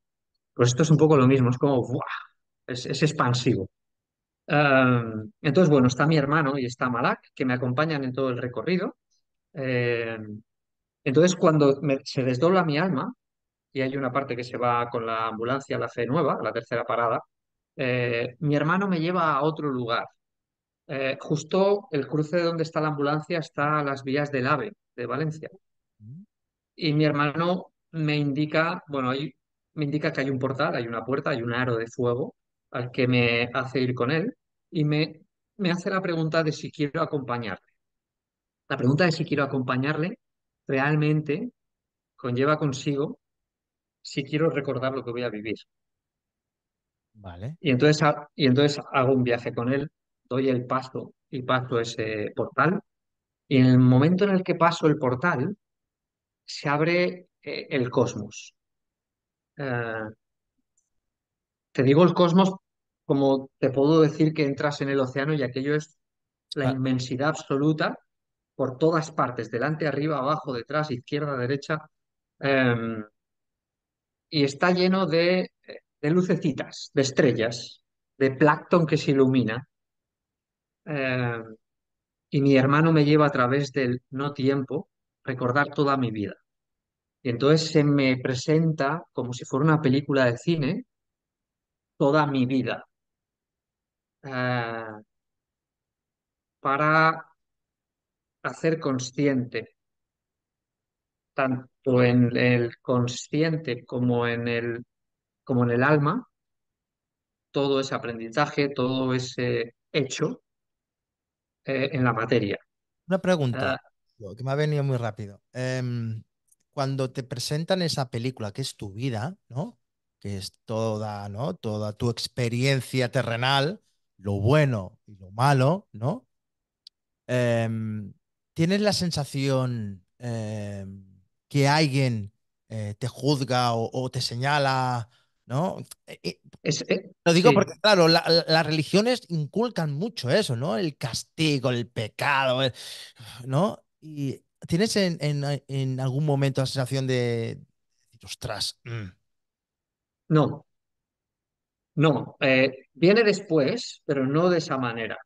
Pues esto es un poco lo mismo, es como, ¡buah! Es expansivo. Entonces, bueno, está mi hermano y está Malak, que me acompañan en todo el recorrido. Eh, entonces, cuando se desdobla mi alma, y hay una parte que se va con la ambulancia a la Fe Nueva, a la tercera parada, mi hermano me lleva a otro lugar. Justo el cruce de donde está la ambulancia está a las vías del AVE de Valencia. Y mi hermano me indica, bueno, me indica que hay un portal, hay una puerta, hay un aro de fuego al que me hace ir con él y me hace la pregunta de si quiero acompañarle. La pregunta de si quiero acompañarle realmente conlleva consigo si quiero recordar lo que voy a vivir. Vale, Y entonces hago un viaje con él, doy el paso y paso ese portal. Y en el momento en el que paso el portal, se abre el cosmos. Eh, Te digo el cosmos como te puedo decir que entras en el océano y aquello es la ah, inmensidad absoluta por todas partes, delante, arriba, abajo, detrás, izquierda, derecha. eh, y está lleno de lucecitas, de estrellas, de plancton que se ilumina. eh, y mi hermano me lleva a través del no tiempo recordar toda mi vida. Y entonces se me presenta como si fuera una película de cine toda mi vida, eh, para hacer consciente, tanto en el consciente como en el alma, todo ese aprendizaje, todo ese hecho en la materia. Una Eh, pregunta, que me ha venido muy rápido. Cuando te presentan esa película, que es tu vida, ¿no? Que es toda, ¿no? Toda tu experiencia terrenal, lo bueno y lo malo, ¿no? Em, ¿Tienes la sensación que alguien te juzga o te señala, ¿no? Lo digo sí, porque, claro, las religiones inculcan mucho eso, ¿no? El castigo, el pecado, ¿no? Y tienes en algún momento la sensación de, ostras, no. No, viene después, pero no de esa manera.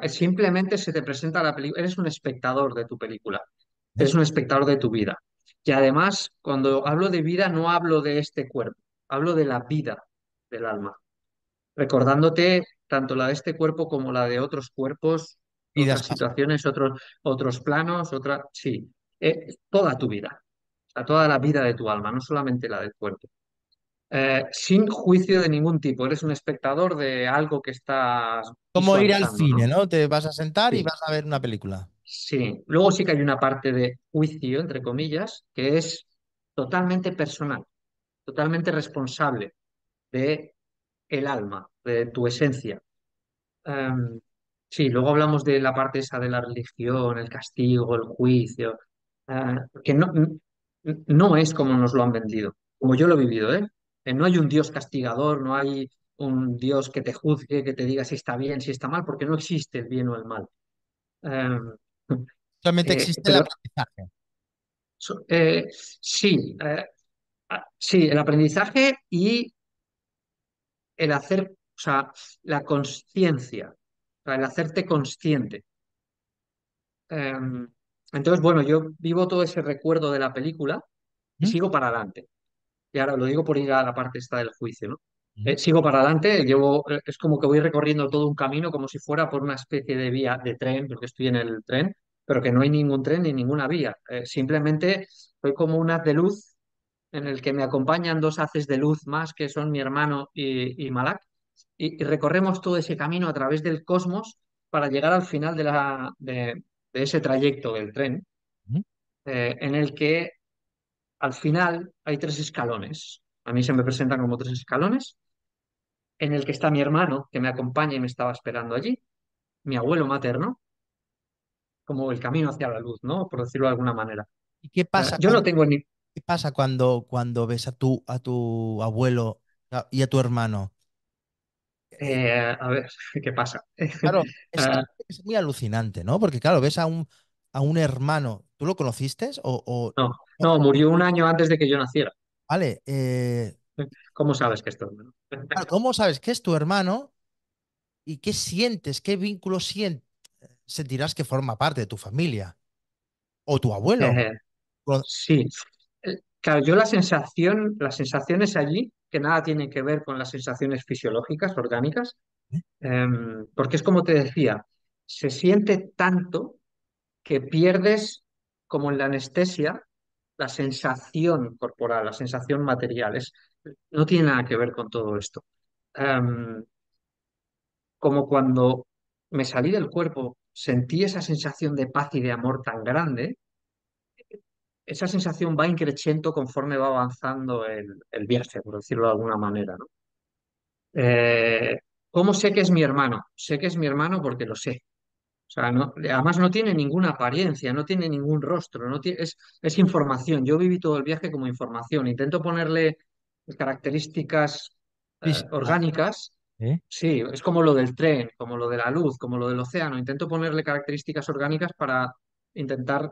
Simplemente se te presenta la película, eres un espectador de tu película, ¿eh? eres un espectador de tu vida. Y además, cuando hablo de vida, no hablo de este cuerpo, hablo de la vida del alma, recordándote tanto la de este cuerpo como la de otros cuerpos, Vidas otras pasadas. situaciones, otros planos, sí, toda tu vida, o sea, toda la vida de tu alma, no solamente la del cuerpo sin juicio de ningún tipo. Eres un espectador de algo que estás Como ir al visualizando, cine, ¿no? ¿no? Te vas a sentar y Sí, vas a ver una película. sí. Luego sí que hay una parte de juicio, entre comillas, que es totalmente personal, totalmente responsable de el alma, de tu esencia. Em, sí, luego hablamos de la parte esa de la religión, el castigo, el juicio, que no es como nos lo han vendido, como yo lo he vivido, ¿eh? No hay un Dios castigador, no hay un Dios que te juzgue, que te diga si está bien, si está mal, porque no existe el bien o el mal. Em, Solamente existe el pero aprendizaje. sí, sí, el aprendizaje y el hacer, o sea, la conciencia, o sea, el hacerte consciente. Em, entonces, bueno, yo vivo todo ese recuerdo de la película y ¿Mm? sigo para adelante. Y ahora lo digo por ir a la parte esta del juicio, ¿no? ¿Mm? Sigo para adelante, es como que voy recorriendo todo un camino como si fuera por una especie de vía de tren, porque estoy en el tren, pero que no hay ningún tren ni ninguna vía. Simplemente soy como un haz de luz en el que me acompañan dos haces de luz más, que son mi hermano y Malak, y recorremos todo ese camino a través del cosmos para llegar al final de ese trayecto del tren, ¿Mm? en el que al final hay tres escalones. A mí se me presentan como tres escalones, en el que está mi hermano, que me acompaña y me estaba esperando allí, mi abuelo materno, como el camino hacia la luz, ¿no? Por decirlo de alguna manera. ¿Y qué pasa Yo no tengo ni... qué pasa cuando ves a tu abuelo y a tu hermano? Eh, a ver, ¿qué pasa? claro, es, Eh, es muy alucinante, ¿no? Porque claro, ves a un hermano, ¿tú lo conociste? no, No, no, murió un año antes de que yo naciera. vale, ¿Cómo sabes que esto? ¿No? claro, ¿cómo sabes que es tu hermano y qué sientes, qué vínculo sentirás que forma parte de tu familia? O tu abuelo. Eh, sí. Claro, yo la sensación es allí, que nada tiene que ver con las sensaciones fisiológicas, orgánicas, porque es como te decía, se siente tanto que pierdes, como en la anestesia, la sensación corporal, la sensación material. No tiene nada que ver con todo esto. Em, Como cuando me salí del cuerpo, sentí esa sensación de paz y de amor tan grande, esa sensación va increciendo conforme va avanzando el viaje, por decirlo de alguna manera, ¿no? Eh, ¿Cómo sé que es mi hermano? Sé que es mi hermano porque lo sé. O sea, además no tiene ninguna apariencia, no tiene ningún rostro, es información. Yo viví todo el viaje como información. Intento ponerle características Física. orgánicas. ¿Eh? Sí, es como lo del tren, como lo de la luz, como lo del océano. Intento ponerle características orgánicas para intentar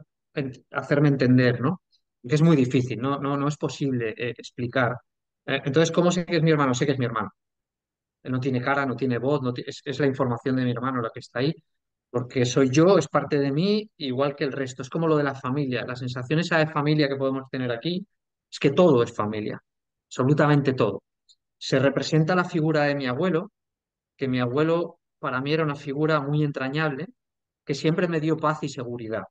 hacerme entender, ¿no? Que es muy difícil, no es posible explicar. Entonces, ¿cómo sé que es mi hermano? Sé que es mi hermano. No tiene cara, no tiene voz, es la información de mi hermano la que está ahí, porque soy yo, es parte de mí, igual que el resto. Es como lo de la familia. La sensación esa de familia que podemos tener aquí es que todo es familia, absolutamente todo. Se representa la figura de mi abuelo, que mi abuelo para mí era una figura muy entrañable, que siempre me dio paz y seguridad.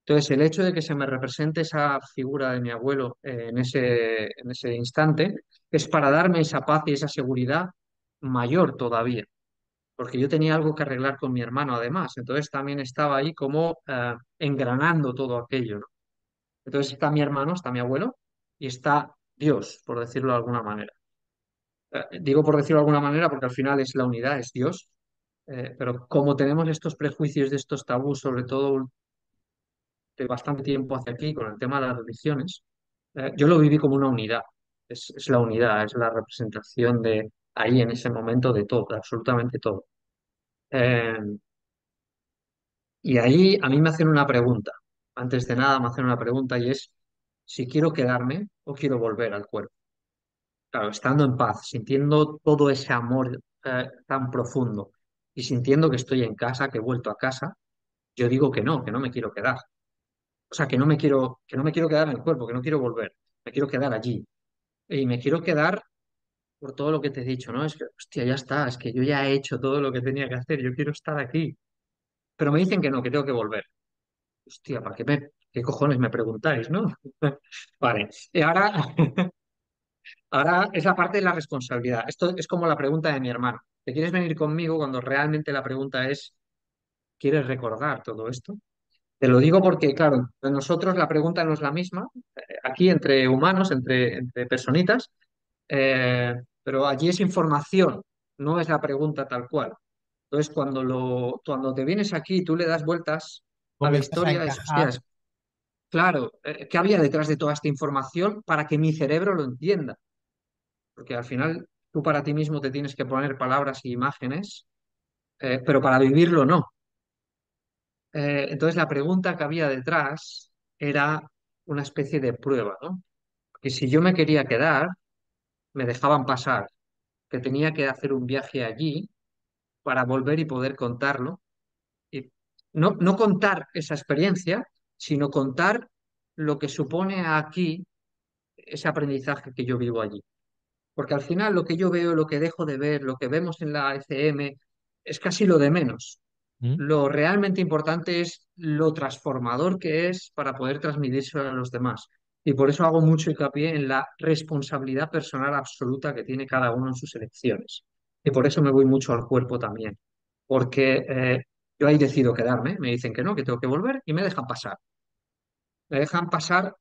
Entonces, el hecho de que se me represente esa figura de mi abuelo en ese instante es para darme esa paz y esa seguridad mayor todavía. porque yo tenía algo que arreglar con mi hermano además. Entonces también estaba ahí como engranando todo aquello, ¿no? Entonces está mi hermano, está mi abuelo y está Dios, por decirlo de alguna manera. Digo por decirlo de alguna manera porque al final es la unidad, es Dios. Pero como tenemos estos prejuicios de estos tabús, sobre todo de bastante tiempo hacia aquí, con el tema de las religiones, yo lo viví como una unidad. Es la unidad, es la representación de ahí en ese momento de todo, de absolutamente todo. Eh, y ahí a mí me hacen una pregunta. Antes de nada me hacen una pregunta y es si quiero quedarme o quiero volver al cuerpo. Claro, estando en paz, sintiendo todo ese amor tan profundo y sintiendo que estoy en casa, que he vuelto a casa, yo digo que no me quiero quedar. O sea, que no me quiero quedar en el cuerpo, que no quiero volver, me quiero quedar allí. Y me quiero quedar por todo lo que te he dicho, ¿no? Es que, hostia, ya está, es que yo ya he hecho todo lo que tenía que hacer, yo quiero estar aquí. Pero me dicen que no, que tengo que volver. Hostia, qué cojones me preguntáis, ¿no? Vale, y ahora esa parte de la responsabilidad. Esto es como la pregunta de mi hermano. ¿Te quieres venir conmigo cuando realmente la pregunta es, ¿quieres recordar todo esto? Te lo digo porque, claro, de nosotros la pregunta no es la misma, aquí entre humanos, entre personitas, pero allí es información, no es la pregunta tal cual. Entonces, cuando te vienes aquí y tú le das vueltas a la Comienzas a historia, es, encajar. hostias, claro, ¿qué había detrás de toda esta información para que mi cerebro lo entienda? Porque al final tú para ti mismo te tienes que poner palabras y imágenes, pero para vivirlo no. Entonces la pregunta que había detrás era una especie de prueba, ¿no? Que si yo me quería quedar, me dejaban pasar, que tenía que hacer un viaje allí para volver y poder contarlo. Y no contar esa experiencia, sino contar lo que supone aquí ese aprendizaje que yo vivo allí. Porque al final lo que yo veo, lo que dejo de ver, lo que vemos en la ECM, es casi lo de menos. ¿Mm? Lo realmente importante es lo transformador que es para poder transmitírselo a los demás. Y por eso hago mucho hincapié en la responsabilidad personal absoluta que tiene cada uno en sus elecciones. Y por eso me voy mucho al cuerpo también. Porque yo ahí decido quedarme, me dicen que no, que tengo que volver y me dejan pasar. Me dejan pasar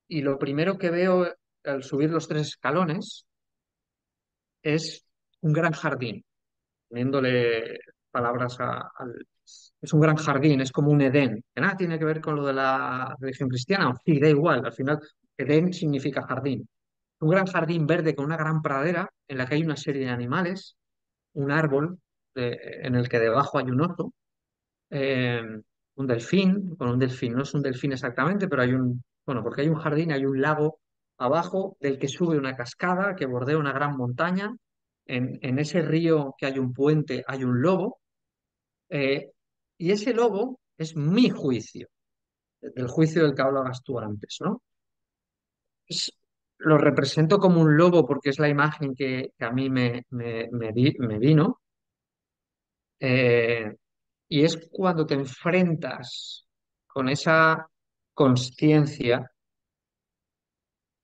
y lo primero que veo al subir los 3 escalones es un gran jardín, poniéndole palabras Es un gran jardín, es como un Edén, que nada tiene que ver con lo de la religión cristiana, sí, da igual, al final Edén significa jardín. Un gran jardín verde con una gran pradera en la que hay una serie de animales, un árbol en el que debajo hay un oso, eh, un delfín, bueno, un delfín, no es un delfín exactamente, pero bueno, porque hay un jardín, hay un lago abajo del que sube una cascada que bordea una gran montaña. En ese río que hay un puente hay un lobo, eh, y ese lobo es mi juicio, el juicio del que hablabas tú antes, ¿no? Es- lo represento como un lobo porque es la imagen que a mí me vino, eh, y es cuando te enfrentas con esa conciencia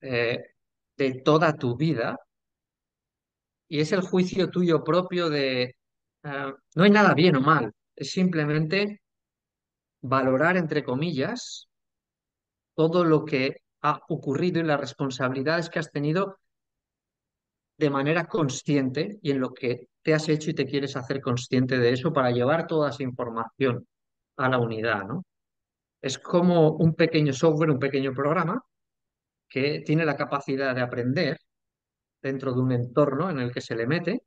eh, de toda tu vida y es el juicio tuyo propio de no hay nada bien o mal, es simplemente valorar, entre comillas, todo lo que ha ocurrido y las responsabilidades que has tenido de manera consciente y en lo que te has hecho y te quieres hacer consciente de eso para llevar toda esa información a la unidad, ¿no? Es como un pequeño software, un pequeño programa que tiene la capacidad de aprender dentro de un entorno en el que se le mete.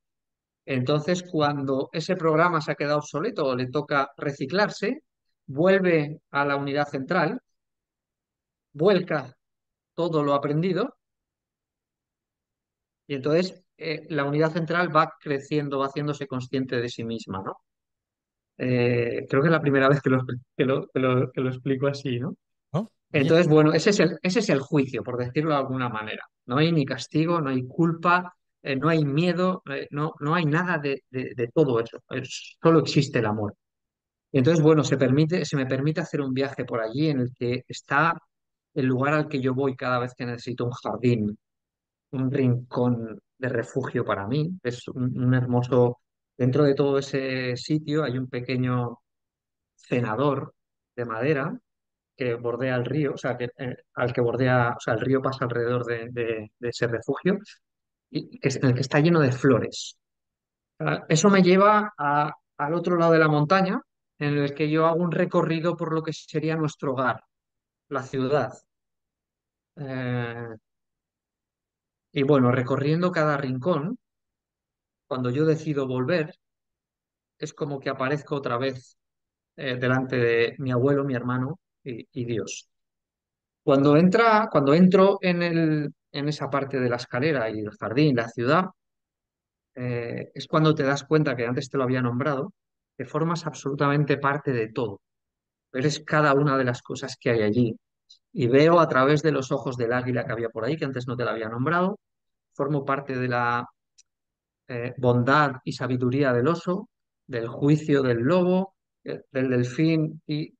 Entonces, cuando ese programa se ha quedado obsoleto o le toca reciclarse, vuelve a la unidad central, vuelca todo lo aprendido y entonces la unidad central va creciendo, va haciéndose consciente de sí misma, ¿no? Creo que es la primera vez que lo explico así, ¿no? ¿No? Oye, Entonces, bueno, ese es el juicio, por decirlo de alguna manera. No hay ni castigo, no hay culpa, no hay miedo, no hay nada de todo eso. Solo existe el amor. Y entonces, bueno, se me permite hacer un viaje por allí en el que está el lugar al que yo voy cada vez que necesito un jardín, un rincón de refugio para mí. Es un hermoso. Dentro de todo ese sitio hay un pequeño cenador de madera que bordea el río, o sea, al que bordea, o sea, el río pasa alrededor de ese refugio y en el que está lleno de flores. Eso me lleva al otro lado de la montaña, en el que yo hago un recorrido por lo que sería nuestro hogar, la ciudad. Eh, y bueno, recorriendo cada rincón, cuando yo decido volver, es como que aparezco otra vez delante de mi abuelo, mi hermano y Dios. Cuando entro en esa parte de la escalera y el jardín, la ciudad, es cuando te das cuenta que antes te lo había nombrado, que formas absolutamente parte de todo. Eres cada una de las cosas que hay allí. Y veo a través de los ojos del águila que había por ahí, que antes no te la había nombrado, formo parte de la bondad y sabiduría del oso, del juicio del lobo, del delfín y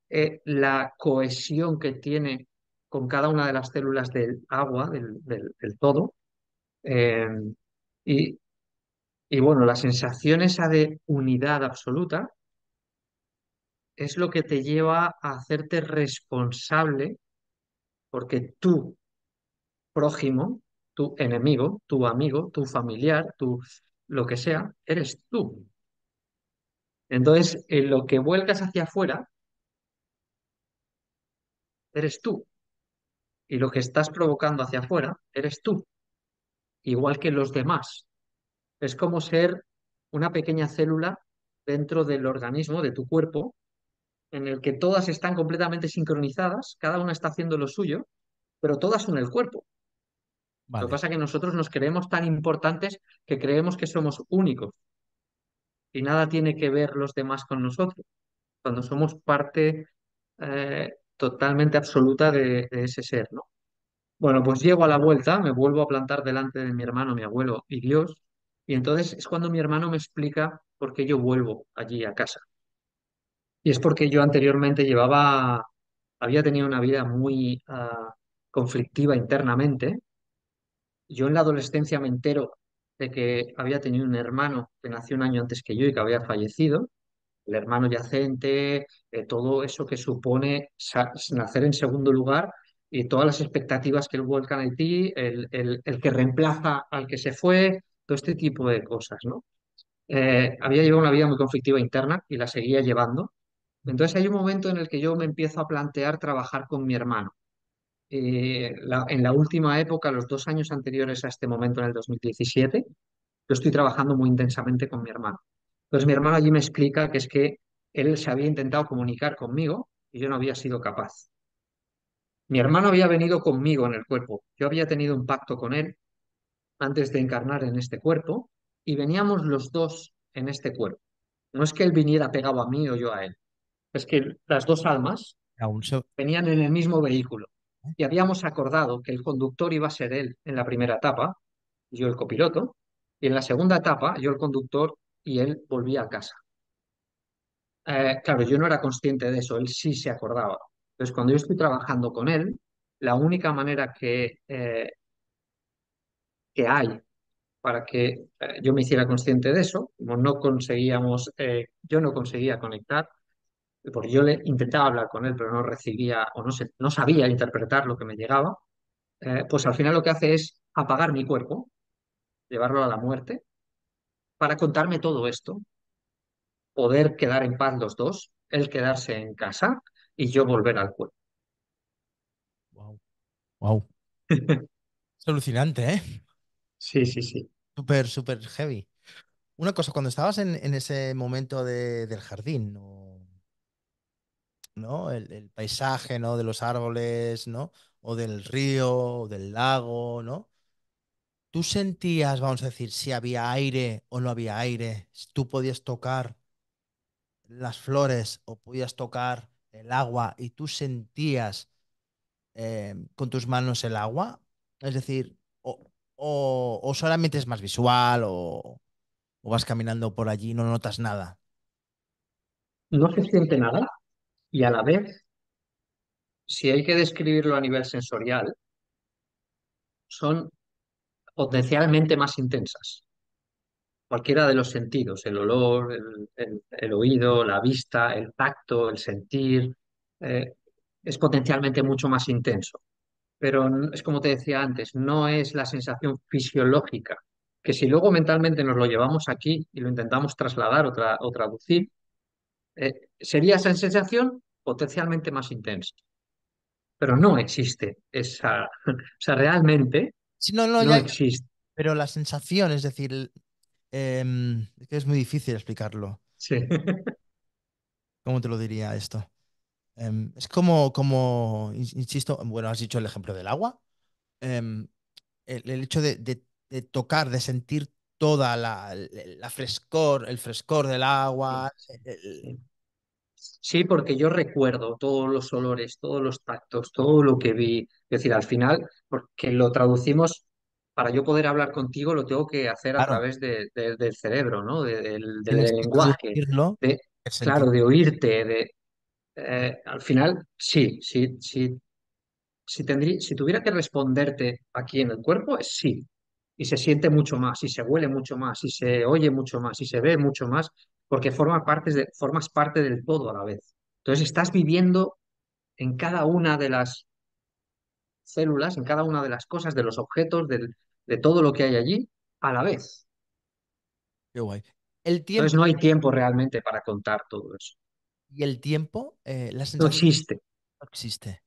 la cohesión que tiene con cada una de las células del agua, del todo. Eh, y, y bueno, la sensación esa de unidad absoluta es lo que te lleva a hacerte responsable porque tu prójimo, tu enemigo, tu amigo, tu familiar, tu lo que sea, eres tú. Entonces, en lo que vuelcas hacia afuera, eres tú. Y lo que estás provocando hacia afuera, eres tú, igual que los demás. Es como ser una pequeña célula dentro del organismo, de tu cuerpo, en el que todas están completamente sincronizadas, cada una está haciendo lo suyo, pero todas son el cuerpo. Lo que Vale, pasa es que nosotros nos creemos tan importantes que creemos que somos únicos y nada tiene que ver los demás con nosotros, cuando somos parte totalmente absoluta de ese ser, ¿no? Bueno, pues llego a la vuelta, me vuelvo a plantar delante de mi hermano, mi abuelo y Dios, y entonces es cuando mi hermano me explica por qué yo vuelvo allí a casa. Y es porque yo anteriormente había tenido una vida muy conflictiva internamente. Yo en la adolescencia me entero de que había tenido un hermano que nació un año antes que yo y que había fallecido, el hermano yacente, todo eso que supone nacer en segundo lugar y todas las expectativas que él vuelcan en ti, el que reemplaza al que se fue, todo este tipo de cosas, ¿no? Había llevado una vida muy conflictiva interna y la seguía llevando. Entonces hay un momento en el que yo me empiezo a plantear trabajar con mi hermano. En la última época, los 2 años anteriores a este momento, en el 2017, yo estoy trabajando muy intensamente con mi hermano. Entonces mi hermano allí me explica que es que él se había intentado comunicar conmigo y yo no había sido capaz. Mi hermano había venido conmigo en el cuerpo. Yo había tenido un pacto con él antes de encarnar en este cuerpo y veníamos los dos en este cuerpo. No es que él viniera pegado a mí o yo a él. Es que las dos almas aún se... venían en el mismo vehículo y habíamos acordado que el conductor iba a ser él en la primera etapa, yo el copiloto, y en la segunda etapa yo el conductor y él volvía a casa. Claro, yo no era consciente de eso, él sí se acordaba. Entonces, cuando yo estoy trabajando con él, la única manera que hay para que yo me hiciera consciente de eso, como no conseguíamos, yo no conseguía conectar, porque yo le intentaba hablar con él, pero no recibía o no sabía interpretar lo que me llegaba, pues al final lo que hace es apagar mi cuerpo, llevarlo a la muerte, para contarme todo esto, poder quedar en paz los dos, él quedarse en casa y yo volver al cuerpo. Wow, wow. Es alucinante, ¿eh? Sí, sí, sí. Súper, súper heavy. Una cosa, cuando estabas en ese momento del jardín, ¿no? El paisaje, ¿no? De los árboles, ¿no? O del río, o del lago, ¿no? ¿Tú sentías, vamos a decir, si había aire o no había aire? Si tú podías tocar las flores o podías tocar el agua y tú sentías con tus manos el agua? Es decir, o solamente es más visual o vas caminando por allí y no notas nada. No se siente nada y a la vez, si hay que describirlo a nivel sensorial, son potencialmente más intensas. cualquiera de los sentidos, el olor, el oído, la vista, el tacto, el sentir, eh, es potencialmente mucho más intenso. Pero es como te decía antes, no es la sensación fisiológica, que si luego mentalmente nos lo llevamos aquí y lo intentamos trasladar o traducir, sería esa sensación potencialmente más intensa. Pero no existe esa, o sea, realmente Sí, no, no, no ya, existe. pero la sensación, es decir, es que es muy difícil explicarlo. Sí. ¿Cómo te lo diría esto? Es como, insisto, bueno, has dicho el ejemplo del agua. Em, el hecho de tocar, de sentir toda la frescor, el frescor del agua. Sí. Sí, porque yo recuerdo todos los olores, todos los tactos, todo lo que vi. Es decir, al final, porque lo traducimos, para yo poder hablar contigo, lo tengo que hacer a Claro, través del cerebro, ¿no? tienes Del que lenguaje, traducirlo, de, el sentir. claro, de oírte, al final, sí, sí, sí, si tuviera que responderte aquí en el cuerpo, es sí. Y se siente mucho más, y se huele mucho más, y se oye mucho más, y se ve mucho más, porque formas parte del todo a la vez. Entonces estás viviendo en cada una de las células, en cada una de las cosas, de los objetos, de todo lo que hay allí, a la vez. Qué guay. El Entonces tiempo no hay tiempo realmente para contar todo eso. y el tiempo, la No sensación existe. no existe.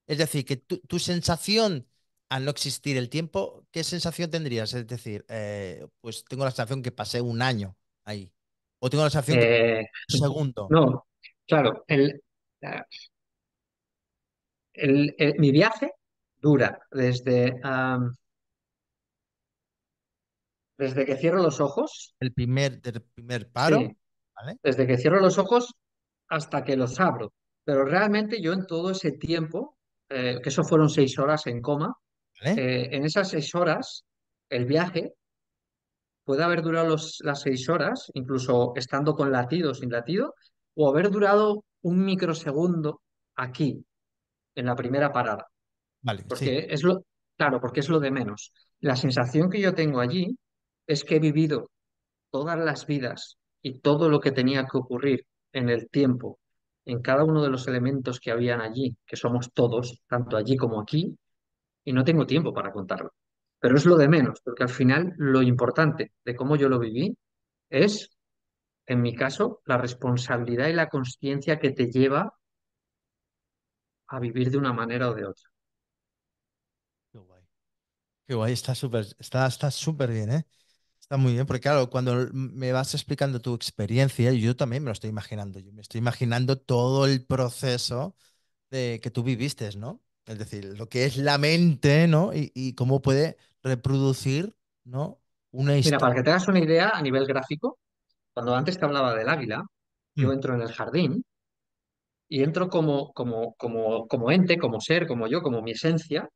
Es decir, que tu sensación al no existir el tiempo, ¿qué sensación tendrías? Es decir, pues tengo la sensación que pasé un año ahí. O tengo la sensación que Eh, un segundo. no, claro, mi viaje dura desde que cierro los ojos, Del primer paro, sí, ¿vale? desde que cierro los ojos hasta que los abro. Pero realmente yo en todo ese tiempo, que eso fueron 6 horas en coma, ¿Vale? en esas 6 horas, el viaje puede haber durado las 6 horas, incluso estando con latido o sin latido, o haber durado un microsegundo aquí, en la primera parada. Vale, sí. Porque claro, porque es lo de menos. La sensación que yo tengo allí es que he vivido todas las vidas y todo lo que tenía que ocurrir en el tiempo, en cada uno de los elementos que habían allí, que somos todos, tanto allí como aquí, y no tengo tiempo para contarlo. Pero es lo de menos, porque al final lo importante de cómo yo lo viví es, en mi caso, la responsabilidad y la conciencia que te lleva a vivir de una manera o de otra. Qué guay. Qué guay, está súper bien, ¿eh? Está muy bien, porque claro, cuando me vas explicando tu experiencia, yo también me lo estoy imaginando. Yo me estoy imaginando todo el proceso de que tú viviste, ¿no? Es decir, lo que es la mente, ¿no? Y cómo puede reproducir, ¿no? Una Mira, para historia. que te hagas una idea a nivel gráfico, cuando antes te hablaba del águila, yo Mm, entro en el jardín y entro como ente, como ser, como yo, como mi esencia,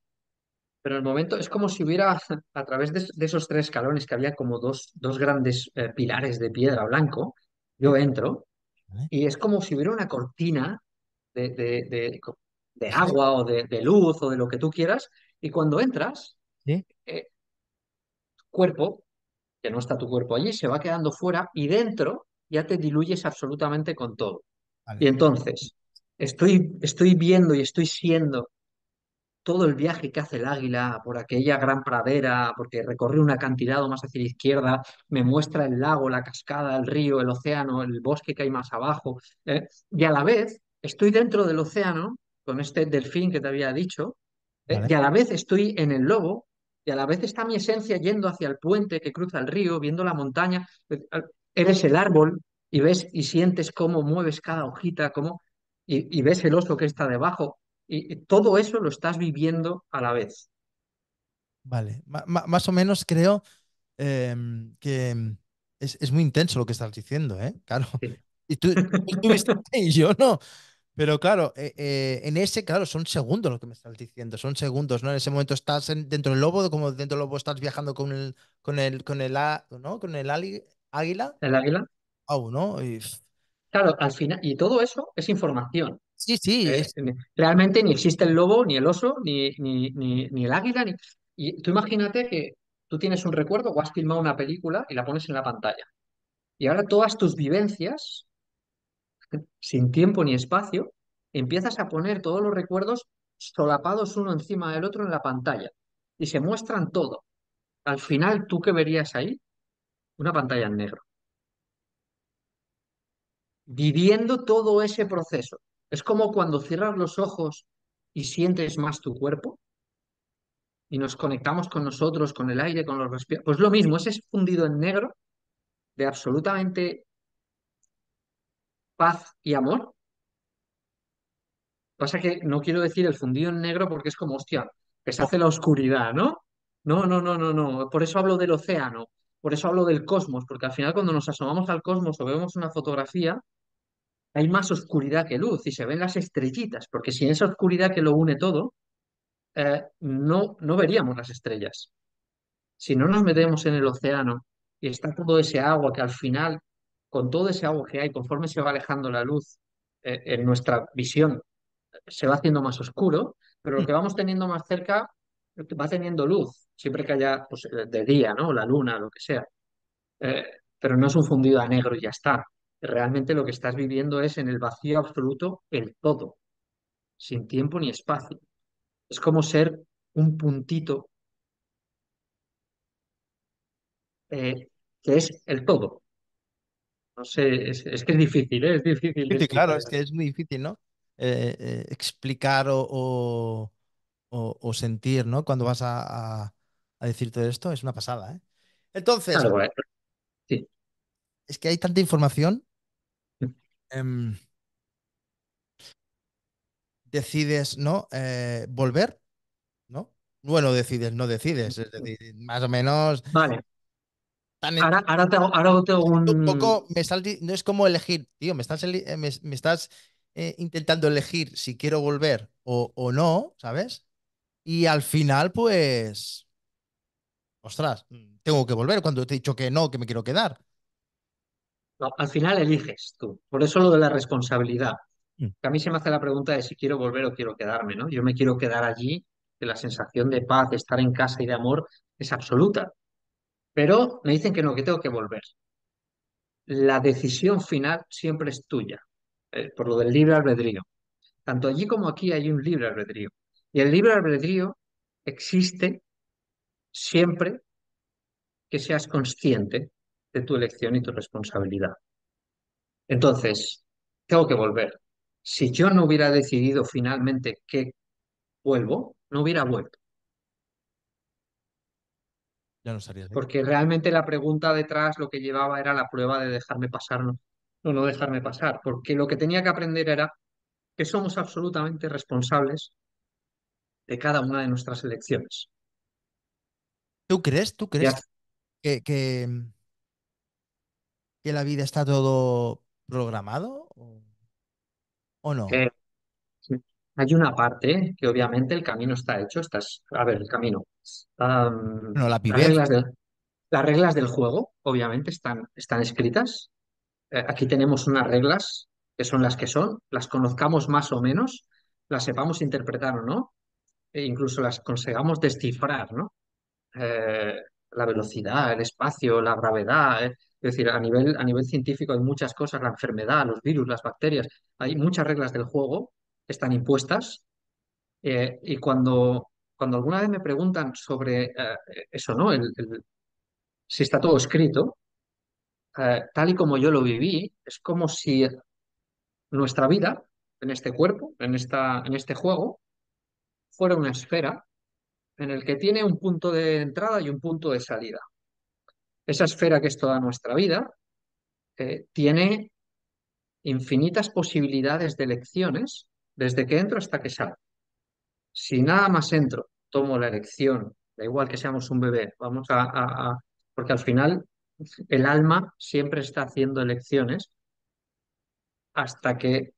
pero en el momento es como si hubiera, a través de esos 3 escalones que había como dos grandes pilares de piedra blanco, ¿sí? yo entro ¿Vale? y es como si hubiera una cortina de, de- de- de ¿Sí? agua o de luz o de lo que tú quieras, y cuando entras, ¿Sí? cuerpo, que no está tu cuerpo allí, se va quedando fuera y dentro ya te diluyes absolutamente con todo. Y Vale, entonces, estoy viendo y estoy siendo todo el viaje que hace el águila por aquella gran pradera, porque recorre un acantilado más hacia la izquierda, me muestra el lago, la cascada, el río, el océano, el bosque que hay más abajo, y a la vez estoy dentro del océano con este delfín que te había dicho, vale, y a la vez estoy en el lobo, y a la vez está mi esencia yendo hacia el puente que cruza el río, viendo la montaña. Eres el árbol y ves y sientes cómo mueves cada hojita, y ves el oso que está debajo. Y todo eso lo estás viviendo a la vez. vale. Más o menos creo que es muy intenso lo que estás diciendo, ¿eh? Claro. Sí. Y tú estuviste ahí, yo no. Pero claro, en ese, claro, son segundos lo que me estás diciendo, son segundos, ¿no? En ese momento estás dentro del lobo, como dentro del lobo estás viajando ¿no? Con el águila, El águila. ¿no? Claro, al final, y todo eso es información. Sí, sí, Realmente ni existe el lobo, ni el oso, ni el águila. Y tú imagínate que tú tienes un recuerdo o has filmado una película y la pones en la pantalla. Y ahora todas tus vivencias, sin tiempo ni espacio, empiezas a poner todos los recuerdos solapados uno encima del otro en la pantalla. Y se muestran todo. Al final, ¿tú qué verías ahí? Una pantalla en negro. Viviendo todo ese proceso. Es como cuando cierras los ojos y sientes más tu cuerpo y nos conectamos con nosotros, con el aire, con los respiros. Pues lo mismo, ese fundido en negro de absolutamente paz y amor. Pasa que no quiero decir el fundido en negro porque es como, hostia, que se hace la oscuridad, ¿no? No, no, no, no, no. Por eso hablo del océano, por eso hablo del cosmos, porque al final cuando nos asomamos al cosmos o vemos una fotografía, hay más oscuridad que luz y se ven las estrellitas, porque sin esa oscuridad que lo une todo, no veríamos las estrellas. Si no nos metemos en el océano y está todo ese agua que al final, con todo ese agua que hay, conforme se va alejando la luz, en nuestra visión se va haciendo más oscuro, pero lo que vamos teniendo más cerca va teniendo luz, siempre que haya pues, de día, ¿no? La luna, lo que sea. Eh, pero no es un fundido a negro y ya está. Realmente lo que estás viviendo es en el vacío absoluto el todo, sin tiempo ni espacio. Es como ser un puntito que es el todo. No sé, es que es difícil, ¿eh? Es difícil de Sí, claro, explicar. es que es muy difícil, ¿no? Explicar o sentir, ¿no? Cuando vas a decir todo esto, es una pasada, ¿eh? Entonces, Claro, sí. es que hay tanta información, em, decides, ¿no? Volver, ¿no? Bueno, decides, no decides, es decir, más o menos Vale, tan ahora te hago un un... poco, no es como elegir, tío, me estás intentando elegir si quiero volver o no, ¿sabes? Y al final, pues, ostras, tengo que volver cuando te he dicho que no, que me quiero quedar. No, al final eliges tú. Por eso lo de la responsabilidad. Mm. Que a mí se me hace la pregunta de si quiero volver o quiero quedarme, ¿no? Yo me quiero quedar allí, que la sensación de paz, de estar en casa y de amor es absoluta. Pero me dicen que no, que tengo que volver. La decisión final siempre es tuya, por lo del libre albedrío. Tanto allí como aquí hay un libre albedrío. Y el libre albedrío existe siempre que seas consciente de tu elección y tu responsabilidad. Entonces, tengo que volver. Si yo no hubiera decidido finalmente que vuelvo, no hubiera vuelto. Ya no estarías aquí. Porque realmente la pregunta detrás lo que llevaba era la prueba de dejarme pasar, no dejarme pasar. Porque lo que tenía que aprender era que somos absolutamente responsables de cada una de nuestras elecciones. Tú Y crees que la vida está todo programado o no? eh, hay una parte que obviamente el camino está hecho. A ver, el camino. Bueno, la Las vivencia. reglas del juego, obviamente, están escritas. Aquí tenemos unas reglas que son las que son, las conozcamos más o menos, las sepamos interpretar o no, e incluso las consigamos descifrar, ¿no? Eh, la velocidad, el espacio, la gravedad, es decir, a nivel científico hay muchas cosas, la enfermedad, los virus, las bacterias, hay muchas reglas del juego que están impuestas, y cuando alguna vez me preguntan sobre eso, ¿no? Si está todo escrito, tal y como yo lo viví, es como si nuestra vida en este cuerpo, en este juego, fuera una esfera en el que tiene un punto de entrada y un punto de salida. Esa esfera que es toda nuestra vida tiene infinitas posibilidades de elecciones desde que entro hasta que salgo. Si nada más entro, tomo la elección, da igual que seamos un bebé, porque al final el alma siempre está haciendo elecciones hasta que